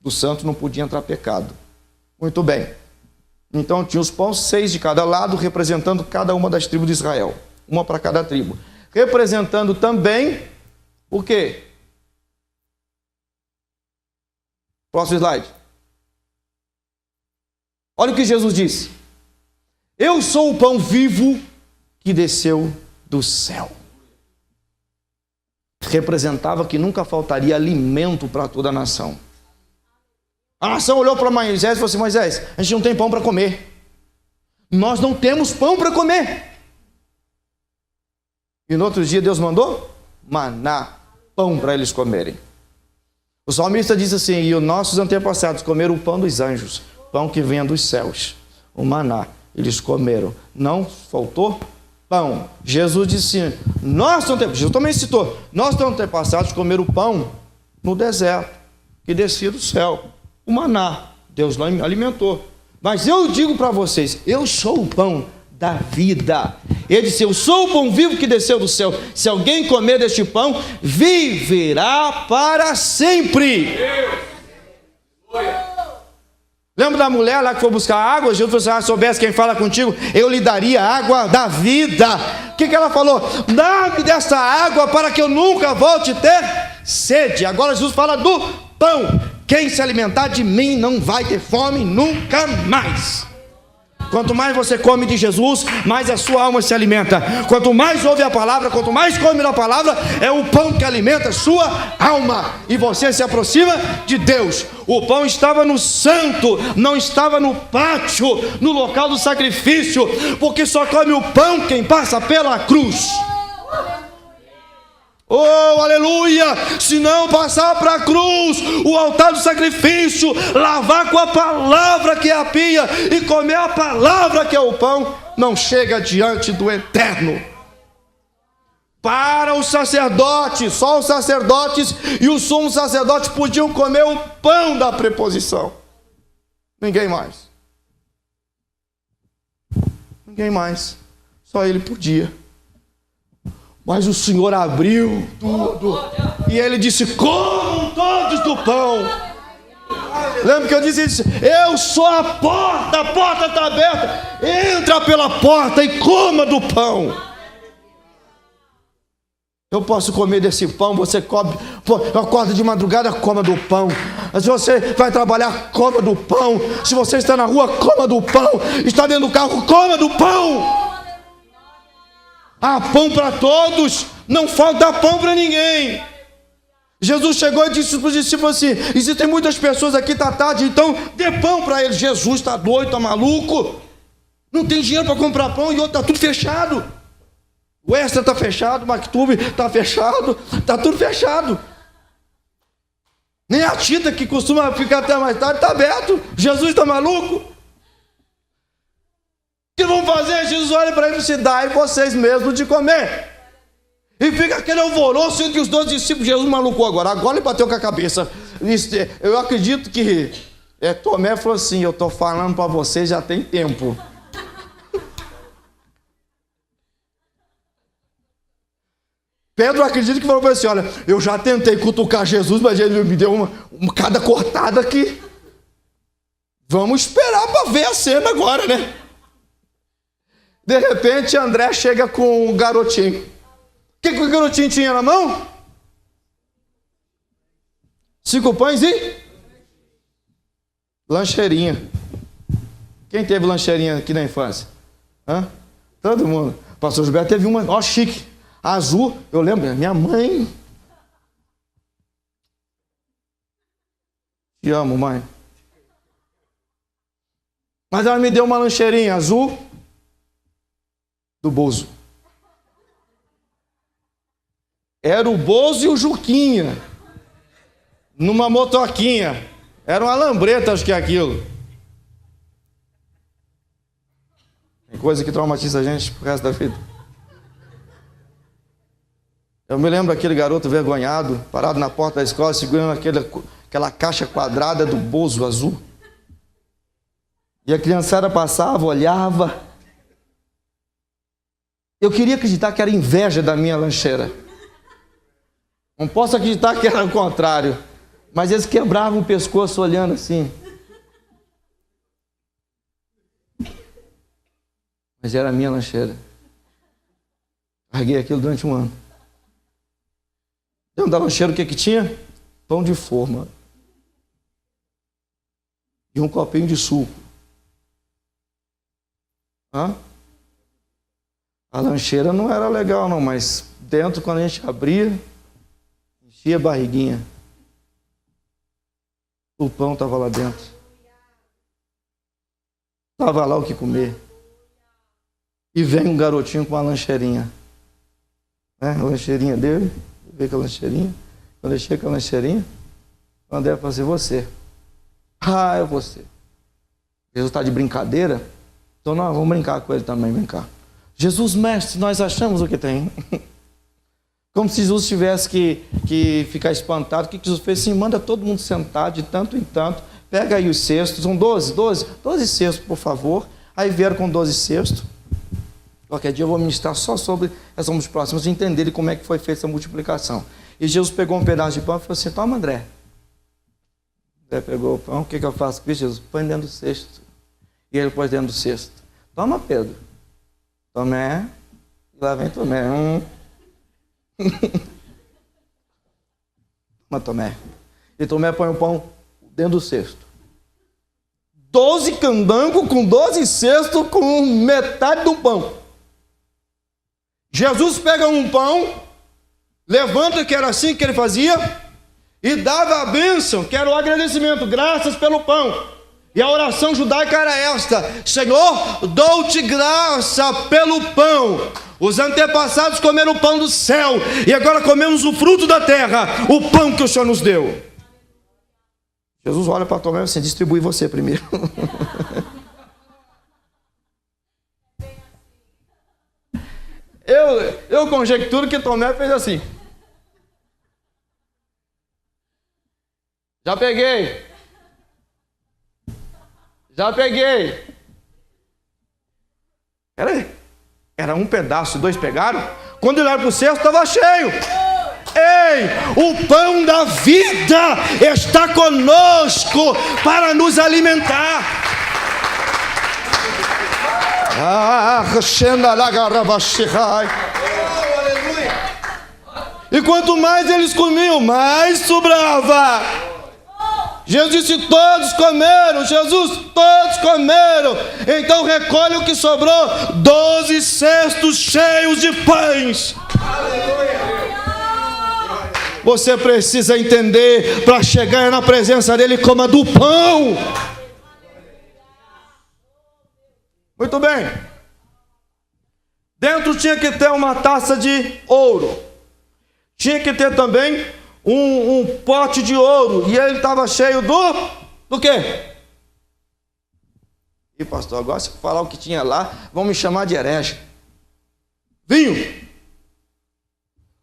do santo não podia entrar pecado. Muito bem. Então tinha os pães, 6 de cada lado, representando cada uma das tribos de Israel. Uma para cada tribo. Representando também o quê? Próximo slide. Olha o que Jesus disse. Eu sou o pão vivo que desceu do céu. Representava que nunca faltaria alimento para toda a nação. A nação olhou para Moisés e falou assim: Moisés, a gente não tem pão para comer. Nós não temos pão para comer. E no outro dia Deus mandou maná, pão para eles comerem. O salmista diz assim: e os nossos antepassados comeram o pão dos anjos, pão que vem dos céus, o maná, eles comeram, não faltou pão. Jesus disse: Jesus também citou, nossos antepassados comeram o pão no deserto, que descia do céu, o maná, Deus lá alimentou. Mas eu digo para vocês, eu sou o pão da vida. Ele disse: eu sou o pão vivo que desceu do céu. Se alguém comer deste pão, viverá para sempre. Lembra da mulher lá que foi buscar água? Jesus falou assim: ah, soubesse quem fala contigo, eu lhe daria a água da vida. O que ela falou? Dá-me dessa água para que eu nunca volte a ter sede. Agora Jesus fala do pão. Quem se alimentar de mim não vai ter fome nunca mais. Quanto mais você come de Jesus, mais a sua alma se alimenta. Quanto mais ouve a palavra, quanto mais come da palavra, é o pão que alimenta a sua alma. E você se aproxima de Deus. O pão estava no santo, não estava no pátio, no local do sacrifício, porque só come o pão quem passa pela cruz. Oh, aleluia! Se não passar para a cruz, o altar do sacrifício, lavar com a palavra que é a pia e comer a palavra que é o pão, não chega diante do eterno. Para os sacerdotes, só os sacerdotes e o sumo sacerdote podiam comer o pão da preposição. Ninguém mais. Ninguém mais. Só ele podia. Mas o Senhor abriu tudo e ele disse: comam todos do pão. Lembra que eu disse: eu sou a porta está aberta, entra pela porta e coma do pão. Eu posso comer desse pão, você come, acorda de madrugada, coma do pão. Se você vai trabalhar, coma do pão. Se você está na rua, coma do pão. Está dentro do carro, coma do pão. Há pão para todos, não falta pão para ninguém. Jesus chegou e disse para os discípulos assim: existem muitas pessoas aqui, está tarde, então dê pão para eles. Jesus está doido, está maluco? Não tem dinheiro para comprar pão e outro está tudo fechado. O Extra está fechado, o Mactube está fechado, está tudo fechado. Nem a Tita, que costuma ficar até mais tarde, está aberto. Jesus está maluco? O que vão fazer? Jesus olha para ele e diz: dai vocês mesmos de comer. E fica aquele alvoroço entre os 12 discípulos. Jesus malucou agora ele bateu com a cabeça. Eu acredito que Tomé falou assim: eu estou falando para vocês já tem tempo. Pedro acredita que falou para assim: olha, eu já tentei cutucar Jesus, mas ele me deu uma cada cortada aqui. Vamos esperar para ver a cena agora, né? De repente, André chega com o garotinho. O que o garotinho tinha na mão? 5 pães e lancheirinha. Quem teve lancheirinha aqui na infância? Todo mundo. O pastor Gilberto teve uma, ó, chique, azul. Eu lembro, minha mãe. Te amo, mãe. Mas ela me deu uma lancheirinha azul do Bozo. Era o Bozo e o Juquinha. Numa motoquinha. Era uma lambreta, acho que é aquilo. Tem coisa que traumatiza a gente pro resto da vida. Eu me lembro daquele garoto vergonhado, parado na porta da escola, segurando aquela caixa quadrada do Bozo azul. E a criançada passava, olhava. Eu queria acreditar que era inveja da minha lancheira. Não posso acreditar que era o contrário. Mas eles quebravam o pescoço olhando assim. Mas era a minha lancheira. Carreguei aquilo durante um ano. Dentro da lancheira o que tinha? Pão de forma. E um copinho de suco. Hã? A lancheira não era legal não, mas dentro quando a gente abria, enchia a barriguinha. O pão estava lá dentro. Estava lá o que comer. E vem um garotinho com uma lancheirinha. A lancheirinha dele. Veio com a lancheirinha. Quando ele chega com a lancheirinha, o André fala assim, você. Ah, é você. Jesus está de brincadeira? Então nós vamos brincar com ele também, vem cá. Jesus, mestre, nós achamos o que tem. Como se Jesus tivesse que ficar espantado. O que Jesus fez? Sim, manda todo mundo sentar de tanto em tanto. Pega aí os cestos, são 12 cestos, por favor. Aí vieram com 12 cestos. Qualquer dia eu vou ministrar só sobre essa multiplicação, de entenderem como é que foi feita essa multiplicação. E Jesus pegou um pedaço de pão e falou assim, toma, André. André pegou o pão, o que eu faço com isso? Jesus, põe dentro do cesto. E ele pôs dentro do cesto. Toma, Pedro. Tomé. E lá vem Tomé. Toma, Tomé. E Tomé põe o pão dentro do cesto. 12 candangos com 12 cestos com metade do pão. Jesus pega um pão, levanta, que era assim que ele fazia, e dava a bênção, que era o agradecimento, graças pelo pão. E a oração judaica era esta: Senhor, dou-te graça pelo pão. Os antepassados comeram o pão do céu, e agora comemos o fruto da terra, o pão que o Senhor nos deu. Jesus olha para Tomé e assim, distribui você primeiro. Eu conjecturo que Tomé fez assim. Já peguei. Era um pedaço, 2 pegaram. Quando ele olharam para o cesto, estava cheio. Ei, o pão da vida está conosco para nos alimentar. E quanto mais eles comiam, mais sobrava. Jesus disse, todos comeram. Jesus, todos comeram. Então recolhe o que sobrou, 12 cestos cheios de pães. Você precisa entender, para chegar na presença dele, coma do pão. Muito bem. Dentro tinha que ter uma taça de ouro. Tinha que ter também um pote de ouro. E ele estava cheio do quê? E pastor, agora se eu falar o que tinha lá, vão me chamar de herege. Vinho.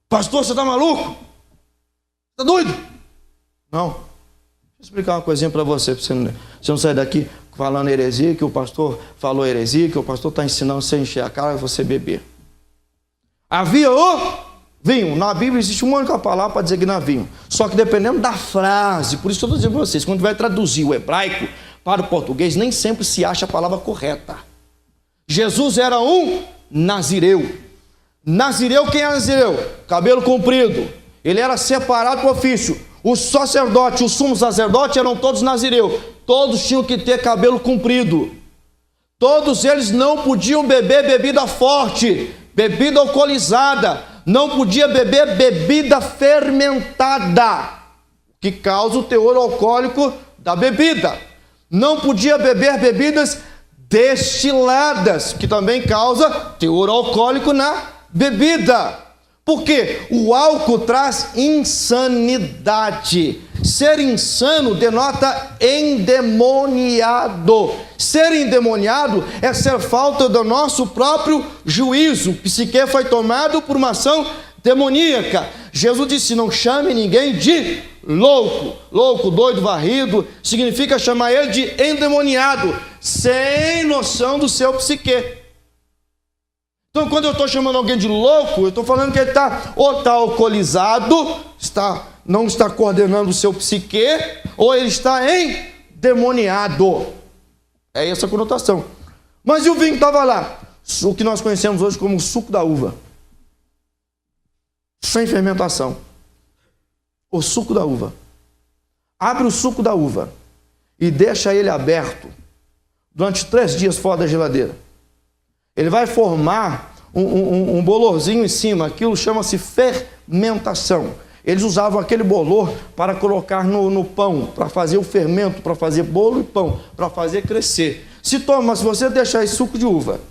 Pastor, você está maluco? Está doido? Não. Deixa eu explicar uma coisinha para você não sair daqui falando heresia, que o pastor falou heresia, que o pastor está ensinando você a encher a cara e você beber. Havia o vinho. Na Bíblia existe uma única palavra para designar vinho. Só que dependendo da frase, por isso que eu estou dizendo para vocês, quando vai traduzir o hebraico para o português, nem sempre se acha a palavra correta. Jesus era um nazireu. Nazireu, quem é nazireu? Cabelo comprido. Ele era separado por ofício. O sacerdote, o sumo sacerdote eram todos nazireus. Todos tinham que ter cabelo comprido. Todos eles não podiam beber bebida forte. bebida alcoolizada, não podia beber bebida fermentada, que causa o teor alcoólico da bebida. Não podia beber bebidas destiladas, que também causa teor alcoólico na bebida. Porque o álcool traz insanidade. Ser insano denota endemoniado. Ser endemoniado é ser falta do nosso próprio juízo. O psique foi tomado por uma ação demoníaca. Jesus disse: não chame ninguém de louco. Louco, doido, varrido, significa chamar ele de endemoniado, sem noção do seu psique. Então, quando eu estou chamando alguém de louco, eu estou falando que ele está alcoolizado, não está coordenando o seu psique, ou ele está endemoniado. É essa a conotação. Mas e o vinho que estava lá? O que nós conhecemos hoje como suco da uva. Sem fermentação. O suco da uva. Abre o suco da uva e deixa ele aberto durante 3 dias fora da geladeira. Ele vai formar um bolorzinho em cima. Aquilo chama-se fermentação. Eles usavam aquele bolor para colocar no pão, para fazer o fermento, para fazer bolo e pão, para fazer crescer. Se você deixar esse suco de uva,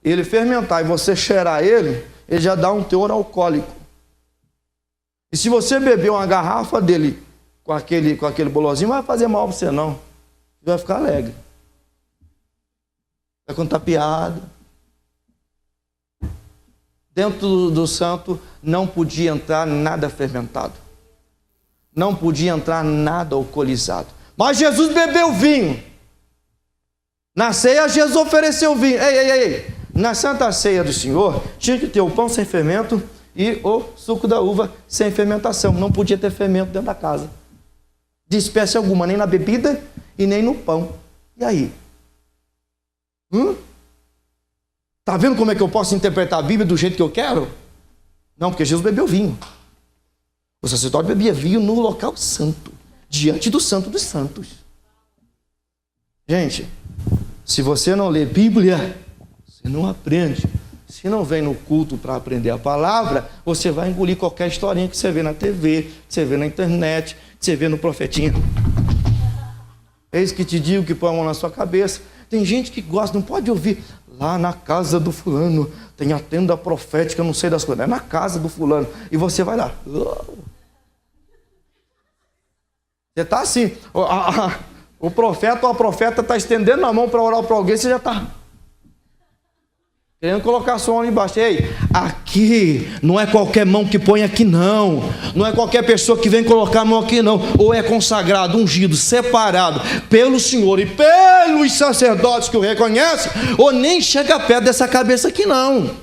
ele fermentar e você cheirar ele já dá um teor alcoólico. E se você beber uma garrafa dele com aquele bolorzinho, não vai fazer mal para você não. Você vai ficar alegre. Vai contar piada. Dentro do santo não podia entrar nada fermentado. Não podia entrar nada alcoolizado. Mas Jesus bebeu vinho. Na ceia, Jesus ofereceu vinho. Ei. Na Santa Ceia do Senhor, tinha que ter o pão sem fermento e o suco da uva sem fermentação. Não podia ter fermento dentro da casa. De espécie alguma, nem na bebida e nem no pão. E aí? Está vendo como é que eu posso interpretar a Bíblia do jeito que eu quero? Não, porque Jesus bebeu vinho. O sacerdote bebia vinho no local santo, diante do santo dos santos. Gente, se você não lê Bíblia, você não aprende. Se não vem no culto para aprender a palavra, você vai engolir qualquer historinha que você vê na TV, que você vê na internet, que você vê no profetinha. Eis que te digo que põe a mão na sua cabeça. Tem gente que gosta, não pode ouvir. Lá na casa do fulano tem a tenda profética, não sei das coisas. É na casa do fulano. E você vai lá. Você está assim. O profeta ou a profeta está estendendo a mão para orar para alguém, você já está querendo colocar a sua mão embaixo. Ei, aqui não é qualquer mão que põe aqui não. Não é qualquer pessoa que vem colocar a mão aqui não. Ou é consagrado, ungido, separado pelo Senhor e pelos sacerdotes que o reconhecem, ou nem chega perto dessa cabeça aqui não.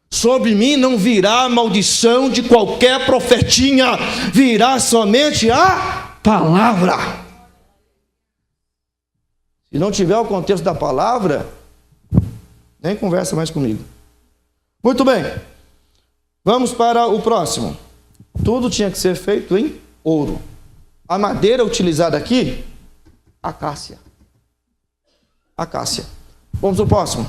Sobre mim não virá maldição de qualquer profetinha. Virá somente a palavra. Se não tiver o contexto da palavra, nem conversa mais comigo. Muito bem. Vamos para o próximo. Tudo tinha que ser feito em ouro. A madeira utilizada aqui, acácia. Acácia. Vamos ao próximo.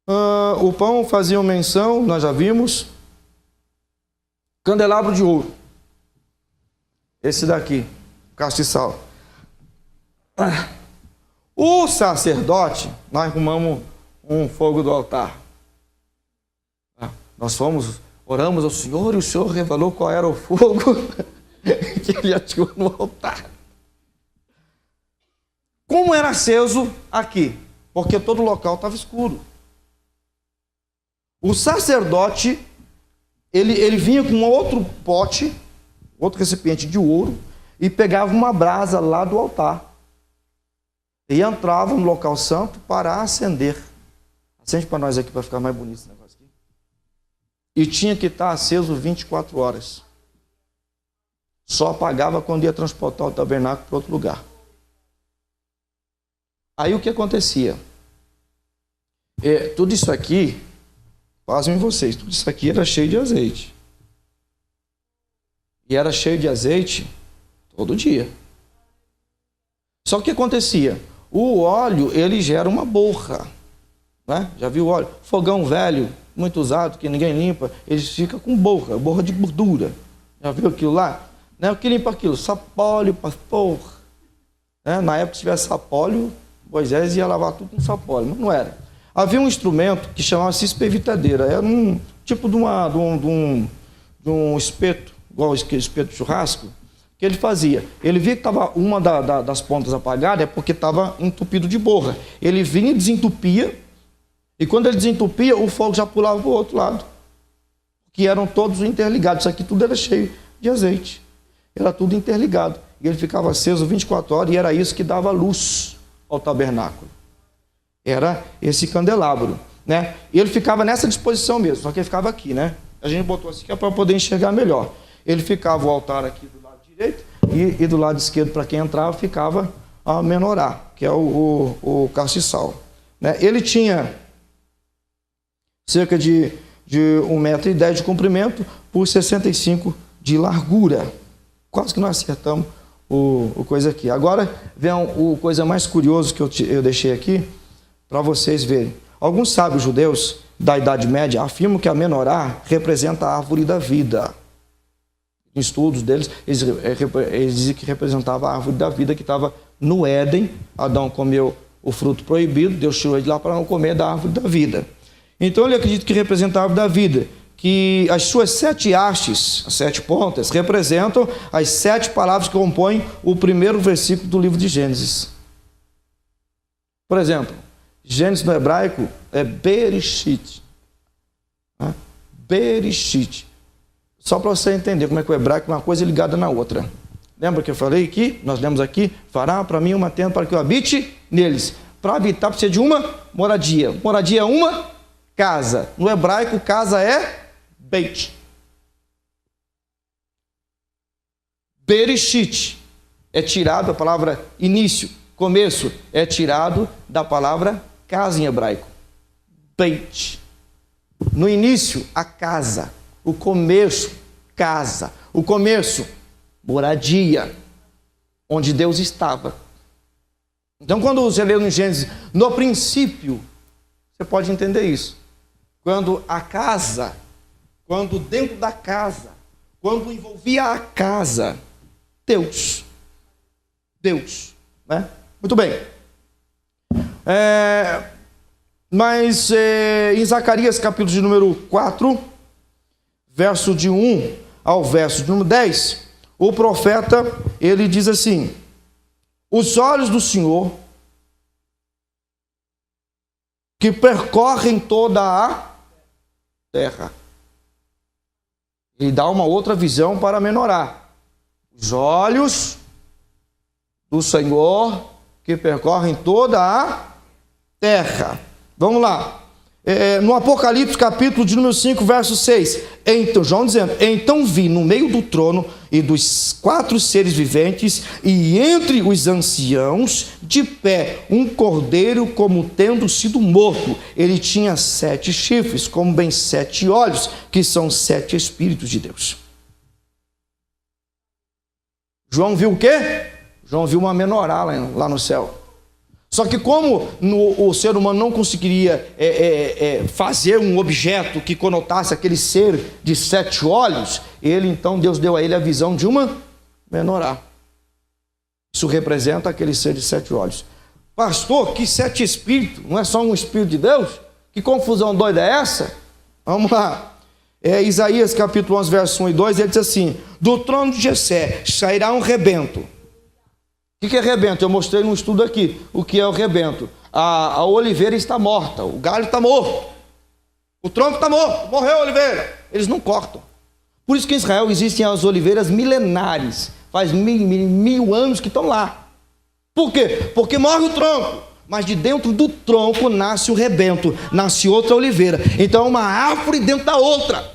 O pão fazia menção, nós já vimos. Candelabro de ouro. Esse daqui, castiçal. O sacerdote, nós arrumamos um fogo do altar. Nós oramos ao Senhor e o Senhor revelou qual era o fogo que ele atirou no altar. Como era aceso aqui? Porque todo o local estava escuro. O sacerdote, ele vinha com outro pote, outro recipiente de ouro, e pegava uma brasa lá do altar. E entrava no local santo para acender. Acende para nós aqui, para ficar mais bonito esse negócio aqui. E tinha que estar aceso 24 horas. Só apagava quando ia transportar o tabernáculo para outro lugar. Aí o que acontecia? Tudo isso aqui, pasmem vocês, tudo isso aqui era cheio de azeite. E era cheio de azeite todo dia. Só que o que acontecia? O óleo, ele gera uma borra, né? Já viu o óleo? Fogão velho, muito usado, que ninguém limpa, ele fica com borra de gordura. Já viu aquilo lá? Né? O que limpa aquilo? Sapóleo, pastor. Né? Na época, se tivesse sapóleo, Moisés ia lavar tudo com sapóleo, mas não era. Havia um instrumento que chamava-se espevitadeira. Era um tipo de um espeto, igual aquele espeto de churrasco, que ele fazia. Ele via que estava uma das pontas apagada, é porque estava entupido de borra. Ele vinha e desentupia, e quando ele desentupia, o fogo já pulava para o outro lado, que eram todos interligados. Isso aqui tudo era cheio de azeite. Era tudo interligado. E ele ficava aceso 24 horas, e era isso que dava luz ao tabernáculo. Era esse candelabro, né? E ele ficava nessa disposição mesmo, só que ele ficava aqui, né? A gente botou assim que é para poder enxergar melhor. Ele ficava o altar aqui do lado direito e do lado esquerdo, para quem entrava, ficava a menorá, que é o castiçal, né? Ele tinha cerca de 1,10 m de comprimento por 65 de largura. Quase que nós acertamos o coisa aqui. Agora vem o coisa mais curioso que eu deixei aqui para vocês verem. Alguns sábios judeus da Idade Média afirmam que a menorá representa a árvore da vida. Em estudos deles, eles diziam que representava a árvore da vida que estava no Éden. Adão comeu o fruto proibido, Deus tirou ele lá para não comer da árvore da vida. Então ele acredita que representa a árvore da vida, que as suas 7 hastes, as 7 pontas, representam as 7 palavras que compõem o primeiro versículo do livro de Gênesis. Por exemplo, Gênesis no hebraico é Bereshit. Bereshit. Só para você entender como é que o hebraico é uma coisa ligada na outra. Lembra que eu falei aqui? Nós lemos aqui: fará para mim uma tenda para que eu habite neles. Para habitar precisa de uma moradia. Moradia é uma casa. No hebraico, casa é Beit. Bereshit é tirado a palavra início, começo, é tirado da palavra casa em hebraico. Beit. No início, a casa. O começo, casa. O começo, moradia, onde Deus estava. Então, quando você lê no Gênesis, no princípio, você pode entender isso. Quando a casa, quando dentro da casa, quando envolvia a casa, Deus, né? Muito bem. Mas em Zacarias, capítulo de número 4, verso de 1 ao verso de número 10, o profeta, ele diz assim: os olhos do Senhor, que percorrem toda a terra. Ele dá uma outra visão para menorá. Os olhos do Senhor, que percorrem toda a terra. Vamos lá. No Apocalipse, capítulo de número 5, verso 6. Então, João dizendo: então vi no meio do trono e dos 4 seres viventes, e entre os anciãos, de pé, um cordeiro como tendo sido morto. Ele tinha 7 chifres, como bem 7 olhos, que são 7 Espíritos de Deus. João viu o quê? João viu uma menorá lá no céu. Só que como o ser humano não conseguiria fazer um objeto que conotasse aquele ser de 7 olhos, então Deus deu a ele a visão de uma menorá. Isso representa aquele ser de 7 olhos. Pastor, que 7 espíritos? Não é só um espírito de Deus? Que confusão doida é essa? Vamos lá. Isaías capítulo 11, verso 1 e 2, ele diz assim: do trono de Jessé sairá um rebento. O que é rebento? Eu mostrei num estudo aqui o que é o rebento. A oliveira está morta, o galho está morto, o tronco está morto, morreu a oliveira. Eles não cortam. Por isso que em Israel existem as oliveiras milenares, faz mil anos que estão lá. Por quê? Porque morre o tronco, mas de dentro do tronco nasce o rebento, nasce outra oliveira. Então é uma árvore dentro da outra.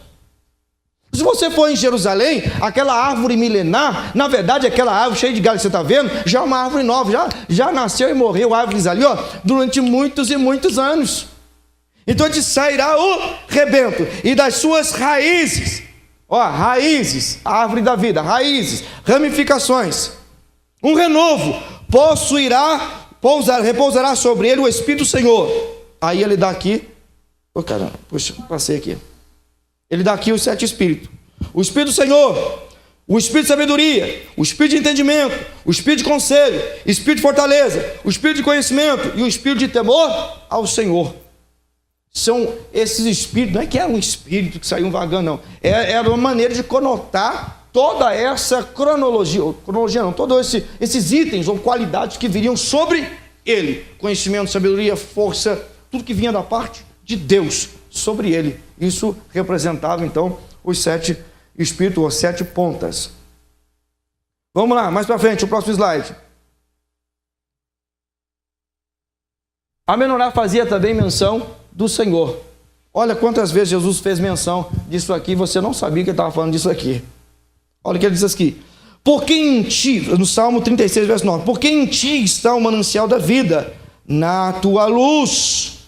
Se você for em Jerusalém, aquela árvore milenar, na verdade aquela árvore cheia de galho que você está vendo, já é uma árvore nova, já nasceu e morreu árvores ali, durante muitos e muitos anos. Então de sairá o rebento, e das suas raízes, raízes, a árvore da vida, raízes, ramificações, um renovo, possuirá repousará sobre ele o Espírito do Senhor. Aí ele dá aqui, caramba, puxa, passei aqui. Ele dá aqui os 7 Espíritos. O Espírito do Senhor, o Espírito de sabedoria, o Espírito de entendimento, o Espírito de conselho, o Espírito de fortaleza, o Espírito de conhecimento e o Espírito de temor ao Senhor. São esses Espíritos, não é que era um Espírito que saiu vagando, não. Era uma maneira de conotar toda essa cronologia não, todos esses itens ou qualidades que viriam sobre ele. Conhecimento, sabedoria, força, tudo que vinha da parte de Deus sobre ele. Isso representava, então, os 7 Espíritos, ou 7 pontas. Vamos lá, mais para frente, o próximo slide. A menorá fazia também menção do Senhor. Olha quantas vezes Jesus fez menção disso aqui, você não sabia que ele estava falando disso aqui. Olha o que ele diz aqui. Porque em ti, no Salmo 36, verso 9, porque em ti está o manancial da vida, na tua luz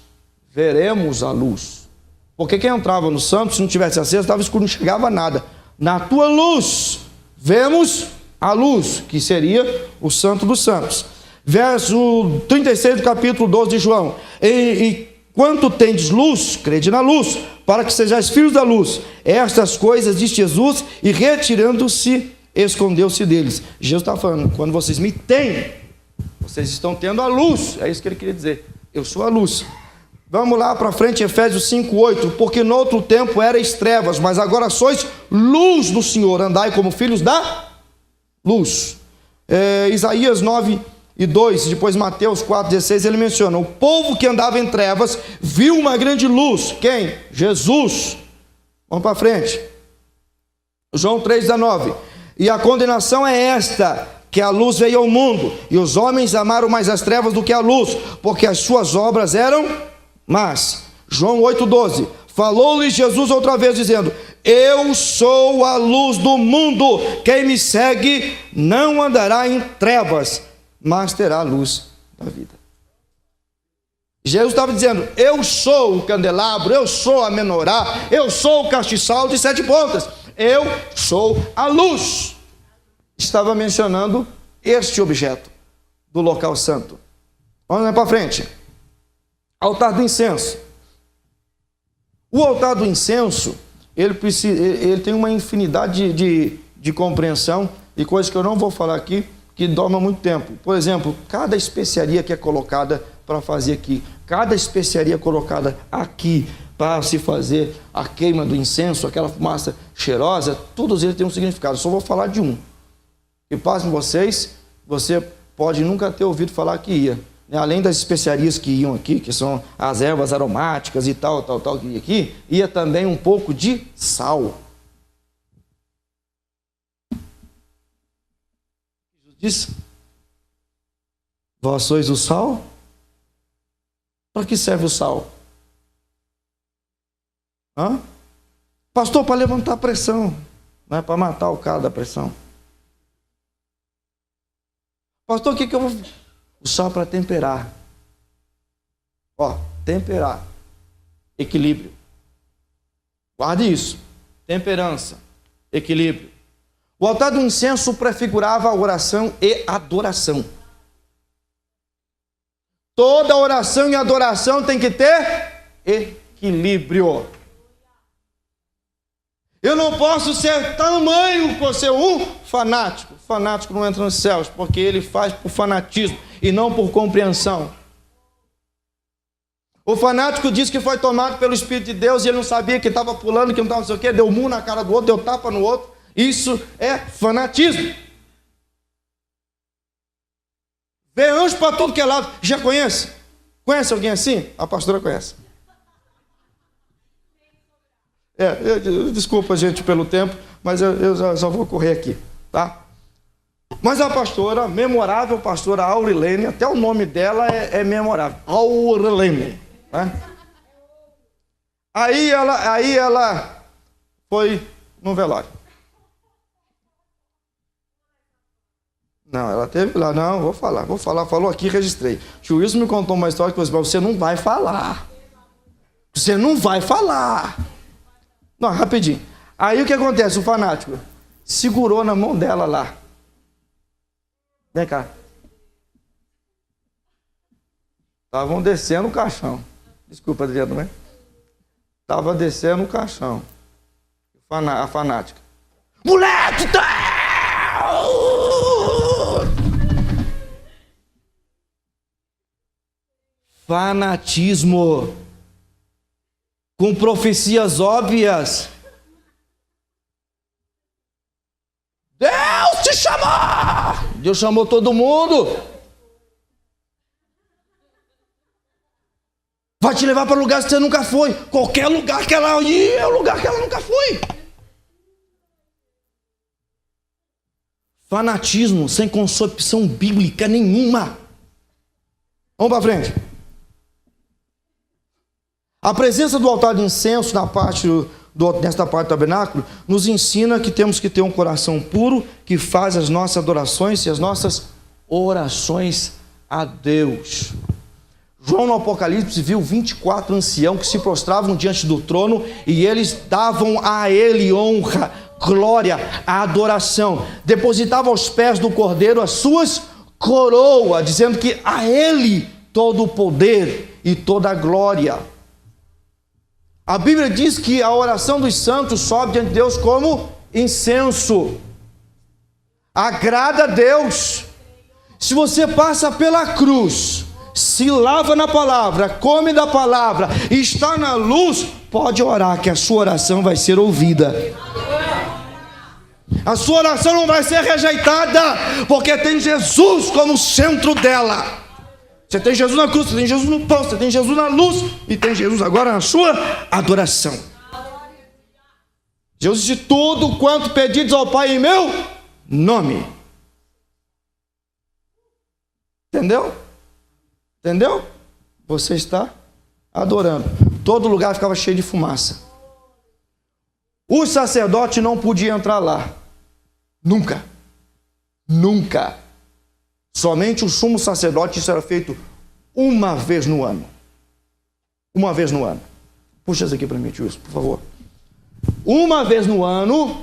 veremos a luz. Porque quem entrava no santo, se não tivesse acesso, estava escuro, não chegava nada. Na tua luz vemos a luz, que seria o santo dos santos. Verso 36 do capítulo 12 de João. E quanto tendes luz, crede na luz, para que sejais filhos da luz. Estas coisas disse Jesus, e retirando-se, escondeu-se deles. Jesus está falando, quando vocês me têm, vocês estão tendo a luz. É isso que ele queria dizer. Eu sou a luz. Vamos lá para frente, Efésios 5:8. Porque no outro tempo erais trevas, mas agora sois luz do Senhor. Andai como filhos da luz. Isaías 9:2, depois Mateus 4:16, ele menciona: o povo que andava em trevas viu uma grande luz. Quem? Jesus. Vamos para frente. João 3:19. E a condenação é esta, que a luz veio ao mundo, e os homens amaram mais as trevas do que a luz, porque as suas obras eram más. João 8:12. Falou-lhes Jesus outra vez, dizendo: eu sou a luz do mundo, quem me segue não andará em trevas, mas terá a luz da vida. Jesus estava dizendo: eu sou o candelabro, eu sou a menorá, eu sou o castiçal de 7 pontas, eu sou a luz. Estava mencionando este objeto do local santo. Vamos lá para frente. Altar do incenso. O altar do incenso, ele tem uma infinidade de compreensão e coisas que eu não vou falar aqui, que toma muito tempo. Por exemplo, cada especiaria que é colocada para fazer aqui, cada especiaria colocada aqui para se fazer a queima do incenso, aquela fumaça cheirosa, todos eles têm um significado. Só vou falar de um. E pasmem vocês, você pode nunca ter ouvido falar que ia. Além das especiarias que iam aqui, que são as ervas aromáticas e tal, que ia aqui, ia também um pouco de sal. Jesus disse: vós sois o sal? Para que serve o sal? Pastor, para levantar a pressão, não é para matar o cara da pressão. Pastor, o que eu vou... O sal para temperar. Temperar. Equilíbrio. Guarde isso. Temperança. Equilíbrio. O altar do incenso prefigurava a oração e adoração. Toda oração e adoração tem que ter equilíbrio. Eu não posso ser tamanho por ser um fanático. Fanático não entra nos céus, porque ele faz por fanatismo e não por compreensão. O fanático diz que foi tomado pelo Espírito de Deus e ele não sabia que estava pulando, que não estava não sei o quê, deu murro na cara do outro, deu tapa no outro. Isso é fanatismo. Vê anjo para tudo que é lado. Já conhece? Conhece alguém assim? A pastora conhece. Desculpa, gente, pelo tempo, mas eu já vou correr aqui, tá? Mas a pastora, memorável pastora Aurilene, até o nome dela é memorável, Aurilene, né? Aí ela foi no velório. Não, ela teve lá, não, vou falar, falou aqui, registrei. O Wilson me contou uma história que você não vai falar. Você não vai falar. Não, rapidinho. Aí o que acontece? O fanático segurou na mão dela lá. Vem cá. Estavam descendo o caixão. Desculpa, Adriano, né? Estava descendo o caixão. A fanática. Moleque! Fanatismo. Com profecias óbvias. Deus te chamou! Deus chamou todo mundo. Vai te levar para lugares que você nunca foi. Qualquer lugar que ela ir é o lugar que ela nunca foi. Fanatismo sem concepção bíblica nenhuma. Vamos para frente. A presença do altar de incenso nesta parte do tabernáculo nos ensina que temos que ter um coração puro que faz as nossas adorações e as nossas orações a Deus. João no Apocalipse viu 24 anciãos que se prostravam diante do trono e eles davam a ele honra, glória, adoração. Depositavam aos pés do Cordeiro as suas coroas, dizendo que a ele todo o poder e toda a glória. A Bíblia diz que a oração dos santos sobe diante de Deus como incenso. Agrada a Deus. Se você passa pela cruz, se lava na palavra, come da palavra e está na luz, pode orar que a sua oração vai ser ouvida. A sua oração não vai ser rejeitada, porque tem Jesus como centro dela. Você tem Jesus na cruz, você tem Jesus no pão, você tem Jesus na luz e tem Jesus agora na sua adoração. Jesus disse: tudo quanto pedides ao Pai em meu nome. Entendeu? Entendeu? Você está adorando. Todo lugar ficava cheio de fumaça. O sacerdote não podia entrar lá. Nunca. Nunca. Somente o sumo sacerdote, isso era feito uma vez no ano. Uma vez no ano. Puxa isso aqui para mim, tio Wilson, por favor. Uma vez no ano,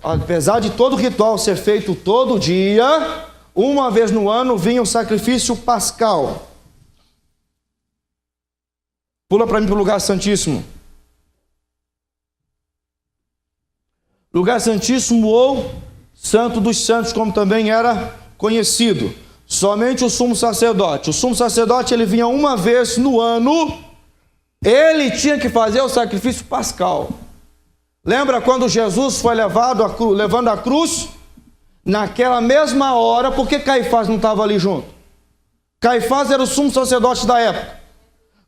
apesar de todo o ritual ser feito todo dia, uma vez no ano vinha o sacrifício pascal. Pula para mim para o lugar santíssimo. Lugar santíssimo ou santo dos santos, como também era conhecido. Somente o sumo sacerdote. O sumo sacerdote, ele vinha uma vez no ano. Ele tinha que fazer o sacrifício pascal. Lembra quando Jesus foi levando a cruz? Naquela mesma hora, por que Caifás não estava ali junto? Caifás era o sumo sacerdote da época.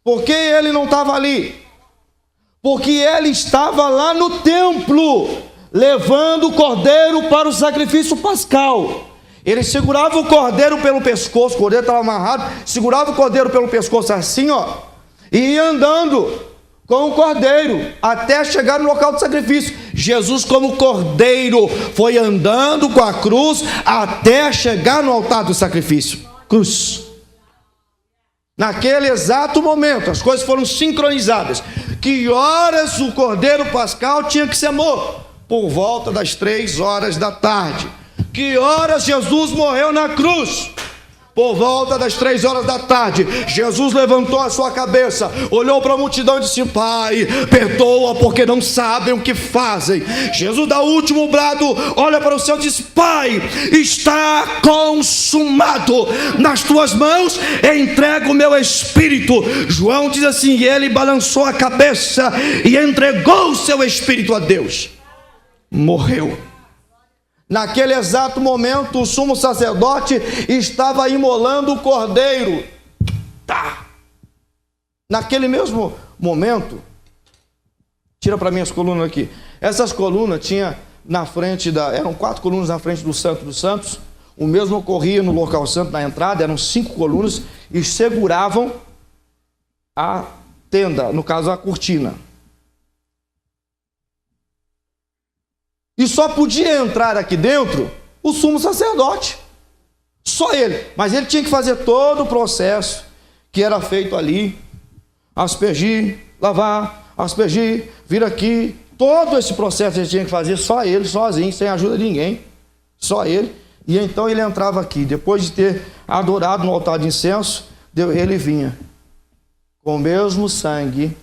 Por que ele não estava ali? Porque ele estava lá no templo, levando o cordeiro para o sacrifício pascal. Ele segurava o cordeiro pelo pescoço, o cordeiro estava amarrado, segurava o cordeiro pelo pescoço assim, ó, e ia andando com o cordeiro até chegar no local do sacrifício. Jesus, como cordeiro, foi andando com a cruz até chegar no altar do sacrifício. Cruz. Naquele exato momento, as coisas foram sincronizadas. Que horas o cordeiro pascal tinha que ser morto? Por volta das 3 horas da tarde. Que horas Jesus morreu na cruz? Por volta das 3 horas da tarde. Jesus levantou a sua cabeça, olhou para a multidão e disse: Pai, perdoa porque não sabem o que fazem. Jesus dá o último brado, olha para o céu e diz: Pai, está consumado, nas tuas mãos entrego o meu espírito. João diz assim: e ele balançou a cabeça e entregou o seu espírito a Deus. Morreu. Naquele exato momento, o sumo sacerdote estava imolando o cordeiro. Tá. Naquele mesmo momento, tira para mim as colunas aqui. Essas colunas tinha na frente eram 4 colunas na frente do Santo dos Santos. O mesmo ocorria no local santo, na entrada, eram 5 colunas e seguravam a tenda, no caso a cortina. E só podia entrar aqui dentro o sumo sacerdote. Só ele. Mas ele tinha que fazer todo o processo que era feito ali. Aspergir, lavar, aspergir, vir aqui. Todo esse processo ele tinha que fazer só ele, sozinho, sem ajuda de ninguém. Só ele. E então ele entrava aqui. Depois de ter adorado no altar de incenso, ele vinha com o mesmo sangue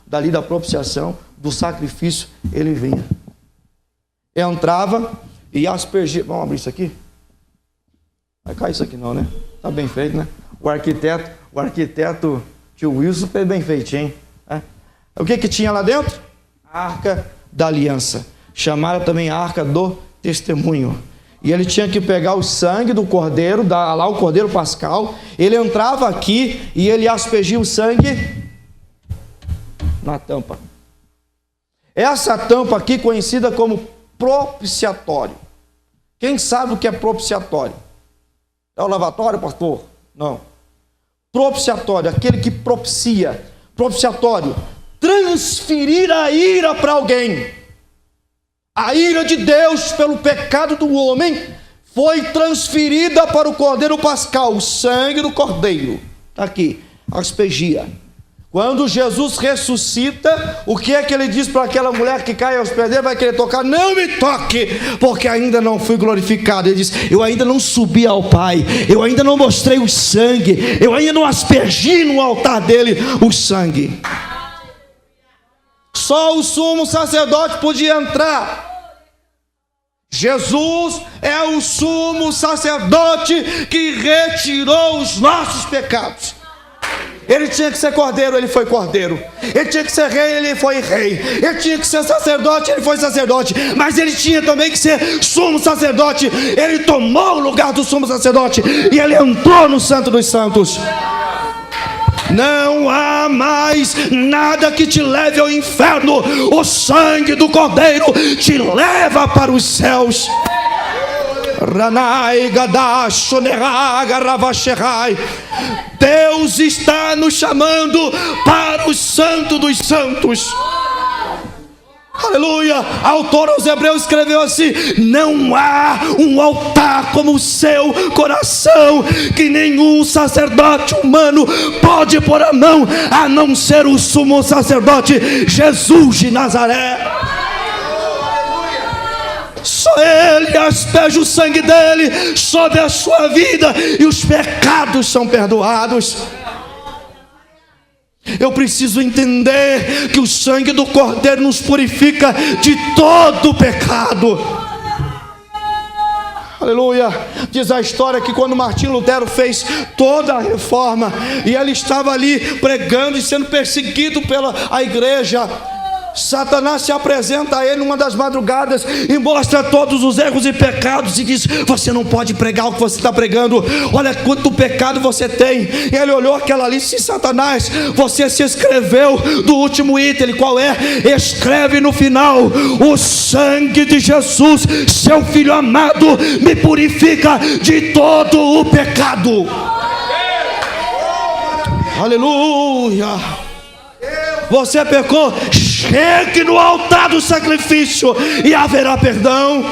dali da propiciação, do sacrifício, ele vinha. Entrava e aspergia. Vamos abrir isso aqui? Vai cair isso aqui não, né? Tá bem feito, né? O arquiteto tio Wilson fez bem feitinho. Né? O que tinha lá dentro? A arca da aliança, chamada também a arca do testemunho. E ele tinha que pegar o sangue do cordeiro, lá o cordeiro pascal. Ele entrava aqui e ele aspergia o sangue na tampa. Essa tampa aqui conhecida como propiciatório. Quem sabe o que é propiciatório? É o lavatório, pastor? Não. Propiciatório, aquele que propicia. Propiciatório, transferir a ira para alguém. A ira de Deus pelo pecado do homem foi transferida para o cordeiro pascal, o sangue do cordeiro. Está aqui, aspergia. Quando Jesus ressuscita, o que é que ele diz para aquela mulher que cai aos pés dele, vai querer tocar? Não me toque, porque ainda não fui glorificado. Ele diz, eu ainda não subi ao Pai, eu ainda não mostrei o sangue, eu ainda não aspergi no altar dele o sangue. Só o sumo sacerdote podia entrar. Jesus é o sumo sacerdote que retirou os nossos pecados. Ele tinha que ser cordeiro, ele foi cordeiro. Ele tinha que ser rei, ele foi rei. Ele tinha que ser sacerdote, ele foi sacerdote. Mas ele tinha também que ser sumo sacerdote. Ele tomou o lugar do sumo sacerdote e ele entrou no Santo dos Santos. Não há mais nada que te leve ao inferno. O sangue do cordeiro te leva para os céus. Deus está nos chamando para o Santo dos Santos. Aleluia. A autora aos Hebreus escreveu assim: não há um altar como o seu coração, que nenhum sacerdote humano pode pôr a mão, a não ser o sumo sacerdote Jesus de Nazaré. Só Ele asperge o sangue dele sobre a sua vida e os pecados são perdoados. Eu preciso entender que o sangue do Cordeiro nos purifica de todo o pecado. Aleluia. Diz a história que quando Martinho Lutero fez toda a reforma e ele estava ali pregando e sendo perseguido pela igreja, Satanás se apresenta a ele numa das madrugadas e mostra todos os erros e pecados e diz: você não pode pregar o que você está pregando, olha quanto pecado você tem. E ele olhou aquela lista e disse: Satanás, você se escreveu do último item, qual é? Escreve no final: o sangue de Jesus, seu filho amado, me purifica de todo o pecado. Aleluia. Você pecou, chegue no altar do sacrifício e haverá perdão.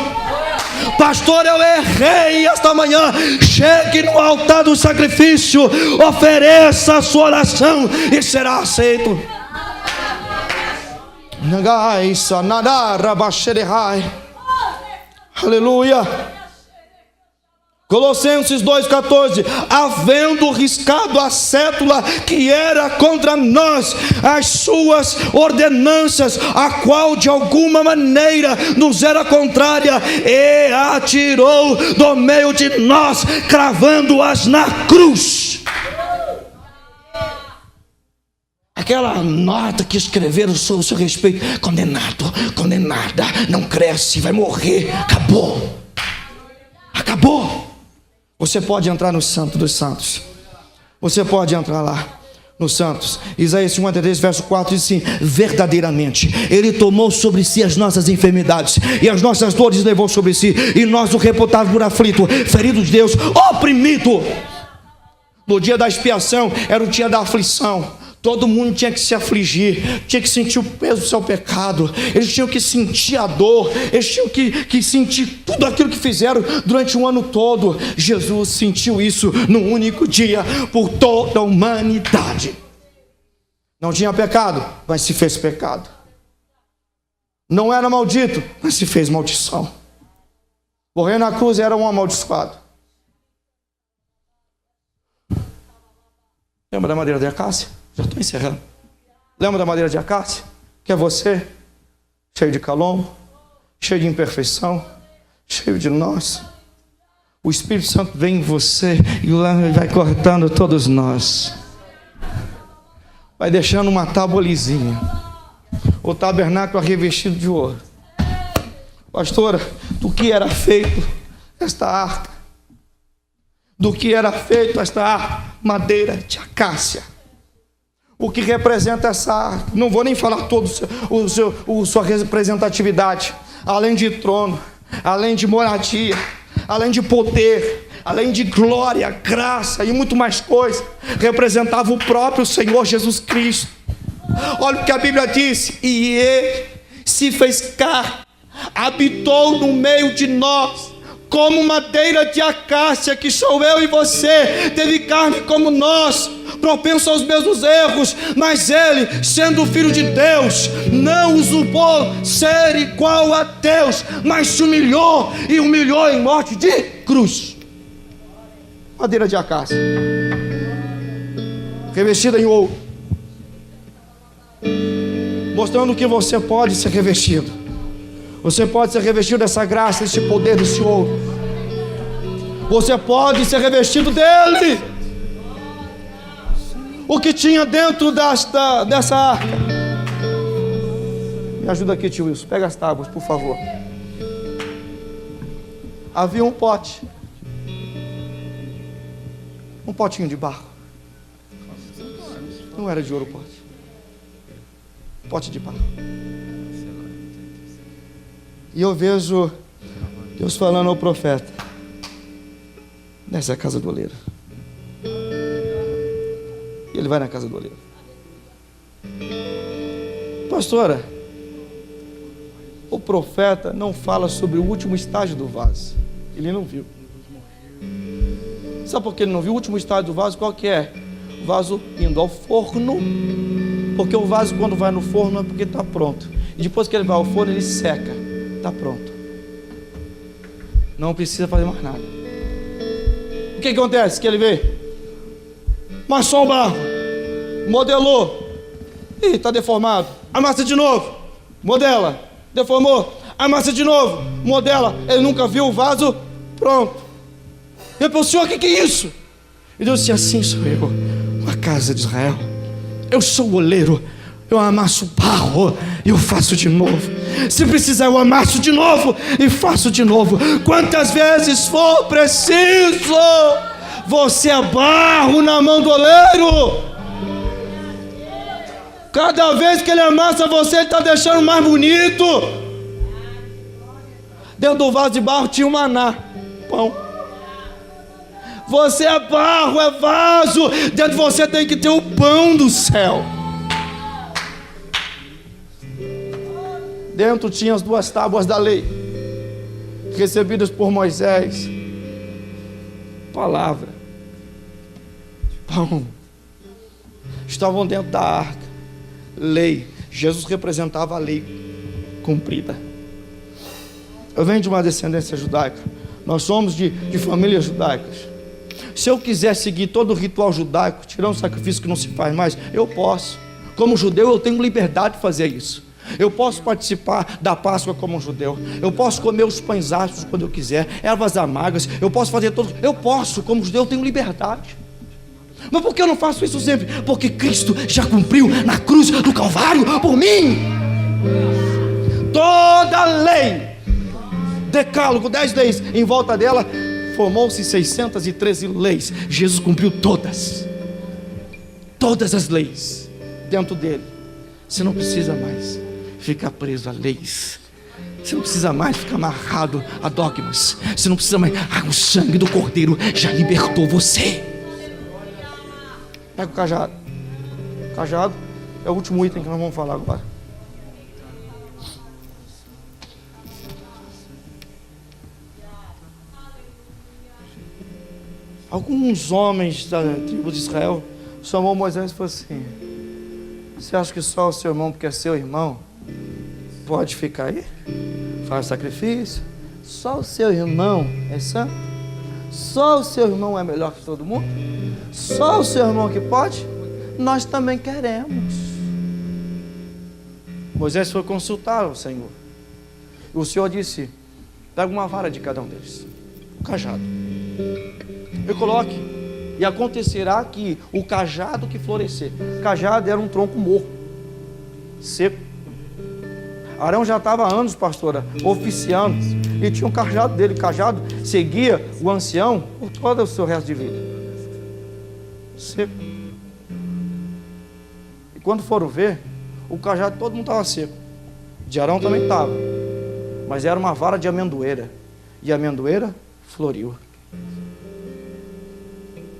Pastor, eu errei esta manhã. Chegue no altar do sacrifício, ofereça a sua oração e será aceito. Aleluia. Colossenses 2,14: havendo riscado a cédula que era contra nós, as suas ordenanças, a qual de alguma maneira nos era contrária, e atirou do meio de nós, cravando-as na cruz. Aquela nota que escreveram sobre o seu respeito: condenado, condenada, não cresce, vai morrer, acabou. Acabou. Você pode entrar no Santo dos Santos. Você pode entrar lá nos santos. Isaías 53, verso 4 diz assim: verdadeiramente Ele tomou sobre si as nossas enfermidades e as nossas dores levou sobre si, e nós o reputávamos por aflito, ferido de Deus, oprimido. No dia da expiação era o dia da aflição. Todo mundo tinha que se afligir, tinha que sentir o peso do seu pecado, eles tinham que sentir a dor, eles tinham que sentir tudo aquilo que fizeram durante um ano todo. Jesus sentiu isso num único dia por toda a humanidade. Não tinha pecado, mas se fez pecado. Não era maldito, mas se fez maldição. Morrer na cruz era um amaldiçoado. Lembra da madeira de acácia? Já estou encerrando. Lembra da madeira de acácia? Que é você, cheio de calombo, cheio de imperfeição, cheio de nós. O Espírito Santo vem em você e vai cortando todos nós. Vai deixando uma tábua lisinha. O tabernáculo revestido de ouro. Pastora, do que era feito esta arca? Do que era feito esta madeira de acácia? O que representa essa arca? Não vou nem falar todo sua representatividade. Além de trono, além de moradia, além de poder, além de glória, graça e muito mais coisa, representava o próprio Senhor Jesus Cristo. Olha o que a Bíblia diz: e Ele se fez carne, habitou no meio de nós, como madeira de acácia, que sou eu e você, teve carne como nós, propenso aos mesmos erros, mas Ele, sendo Filho de Deus, não usurpou ser igual a Deus, mas se humilhou, e humilhou em morte de cruz. Madeira de acácia, revestida em ouro, mostrando que você pode ser revestido. Você pode ser revestido dessa graça, desse poder, desse ouro. Você pode ser revestido dele. O que tinha dentro dessa arca? Me ajuda aqui, tio Wilson. Pega as tábuas, por favor. Havia um pote. Um potinho de barro. Não era de ouro o pote. Pote de barro. E eu vejo Deus falando ao profeta: nessa é a casa do oleiro. E ele vai na casa do oleiro. Pastora, o profeta não fala sobre o último estágio do vaso. Ele não viu. Sabe por que ele não viu? O último estágio do vaso qual que é? O vaso indo ao forno. Porque o vaso, quando vai no forno, é porque está pronto. E depois que ele vai ao forno, ele seca. Está pronto. Não precisa fazer mais nada. O que acontece? Que ele vê, mas só o barro, modelou, ih, está deformado, amassa de novo, modela, deformou, amassa de novo, modela. Ele nunca viu o vaso pronto. Ele falou: Senhor, o que é isso? E Deus disse: assim sou eu, a casa de Israel. Eu sou o oleiro, eu amasso o barro e eu faço de novo. Se precisar, eu amasso de novo e faço de novo. Quantas vezes for preciso. Você é barro na mão do oleiro. Cada vez que ele amassa você, ele está deixando mais bonito. Dentro do vaso de barro tinha um maná, pão. Você é barro, é vaso. Dentro de você tem que ter o pão do céu. Dentro tinha as 2 tábuas da lei, recebidas por Moisés. Palavra, pão, estavam dentro da arca. Lei, Jesus representava a lei cumprida. Eu venho de uma descendência judaica. Nós somos de famílias judaicas. Se eu quiser seguir todo o ritual judaico, tirar um sacrifício que não se faz mais, eu posso. Como judeu, eu tenho liberdade de fazer isso. Eu posso participar da Páscoa como um judeu. Eu posso comer os pães ásperos quando eu quiser, ervas amargas. Eu posso fazer tudo. Eu posso, como judeu, eu tenho liberdade. Mas por que eu não faço isso sempre? Porque Cristo já cumpriu na cruz do Calvário por mim. Toda a lei, decálogo, 10 leis, em volta dela formou-se 613 leis. Jesus cumpriu todas as leis dentro dele. Você não precisa mais ficar preso a leis. Você não precisa mais ficar amarrado a dogmas. Você não precisa mais. O sangue do Cordeiro já libertou você. Pega o cajado. O cajado é o último item que nós vamos falar agora. Alguns homens da tribo de Israel chamou Moisés e falou assim: você acha que só o seu irmão, porque é seu irmão, pode ficar aí? Faz sacrifício? Só o seu irmão é santo? Só o seu irmão é melhor que todo mundo? Só o seu irmão que pode? Nós também queremos. Moisés foi consultar o Senhor. O Senhor disse: pega uma vara de cada um deles, um cajado, e coloque, e acontecerá que o cajado que florescer, cajado era um tronco morto, seco. Arão já estava há anos, pastora, oficiando, e tinha um cajado dele. O cajado seguia o ancião por todo o seu resto de vida, seco. E quando foram ver, o cajado todo mundo estava seco, de Arão também estava, mas era uma vara de amendoeira, e a amendoeira floriu.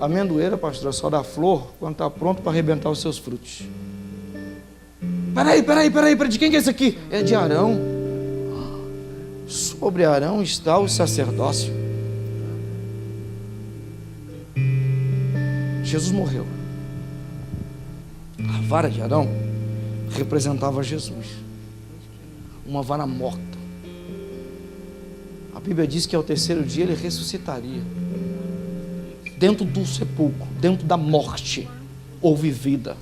A amendoeira, pastor, só dá flor quando está pronto para arrebentar os seus frutos. Peraí, de quem que é esse aqui? É de Arão. Sobre Arão está o sacerdócio. Jesus morreu. A vara de Arão representava Jesus, uma vara morta. A Bíblia diz que ao terceiro dia ele ressuscitaria. Dentro do sepulcro, dentro da morte, houve vida.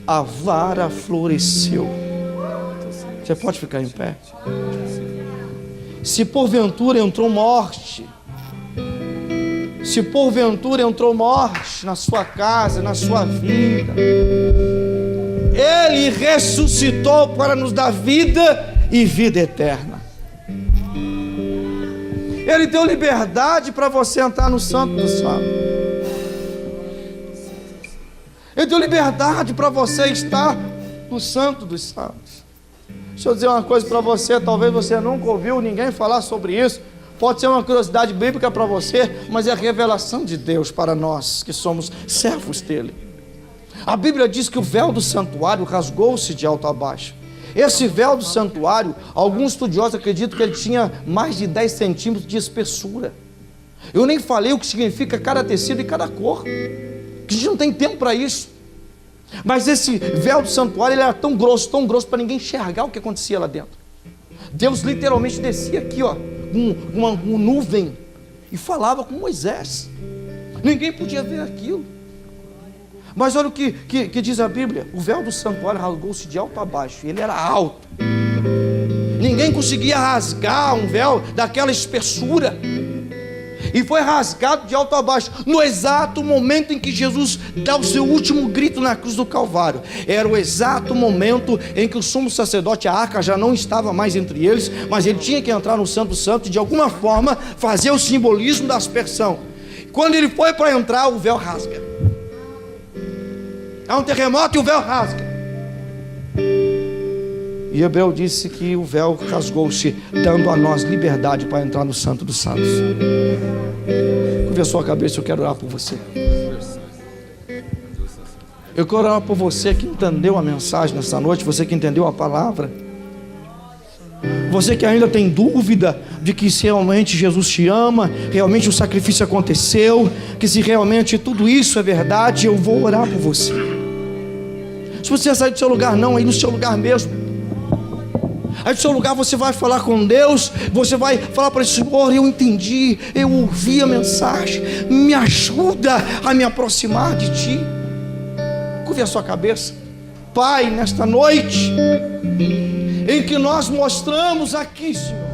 A vara floresceu. Você pode ficar em pé? Se porventura entrou morte, se porventura entrou morte na sua casa, na sua vida, Ele ressuscitou para nos dar vida e vida eterna. Ele deu liberdade para você entrar no Santo dos Santos. Ele deu liberdade para você estar no Santo dos Santos. Deixa eu dizer uma coisa para você, talvez você nunca ouviu ninguém falar sobre isso. Pode ser uma curiosidade bíblica para você, mas é a revelação de Deus para nós que somos servos dele. A Bíblia diz que o véu do santuário rasgou-se de alto a baixo. Esse véu do santuário, alguns estudiosos acreditam que ele tinha mais de 10 centímetros de espessura. Eu nem falei o que significa cada tecido e cada cor, que a gente não tem tempo para isso. Mas esse véu do santuário ele era tão grosso para ninguém enxergar o que acontecia lá dentro. Deus literalmente descia aqui, ó, uma nuvem, e falava com Moisés. Ninguém podia ver aquilo. Mas olha o que diz a Bíblia: o véu do santuário rasgou-se de alto a baixo, e ele era alto. Ninguém conseguia rasgar um véu daquela espessura, e foi rasgado de alto a baixo, no exato momento em que Jesus dá o seu último grito na cruz do Calvário. Era o exato momento em que o sumo sacerdote, a arca já não estava mais entre eles, mas ele tinha que entrar no Santo Santo e de alguma forma fazer o simbolismo da aspersão. Quando ele foi para entrar, o véu rasga. Há um terremoto e o véu rasga. E Hebreu disse que o véu rasgou-se, dando a nós liberdade para entrar no Santo dos Santos. Curva a sua cabeça, eu quero orar por você. Eu quero orar por você que entendeu a mensagem nessa noite, você que entendeu a palavra. Você que ainda tem dúvida de que se realmente Jesus te ama, realmente o sacrifício aconteceu, que se realmente tudo isso é verdade, eu vou orar por você. Se você sair do seu lugar, não, aí no seu lugar mesmo. Aí no seu lugar você vai falar com Deus, você vai falar para o Senhor: eu entendi, eu ouvi a mensagem, me ajuda a me aproximar de Ti. Curve a sua cabeça. Pai, nesta noite em que nós mostramos aqui, Senhor,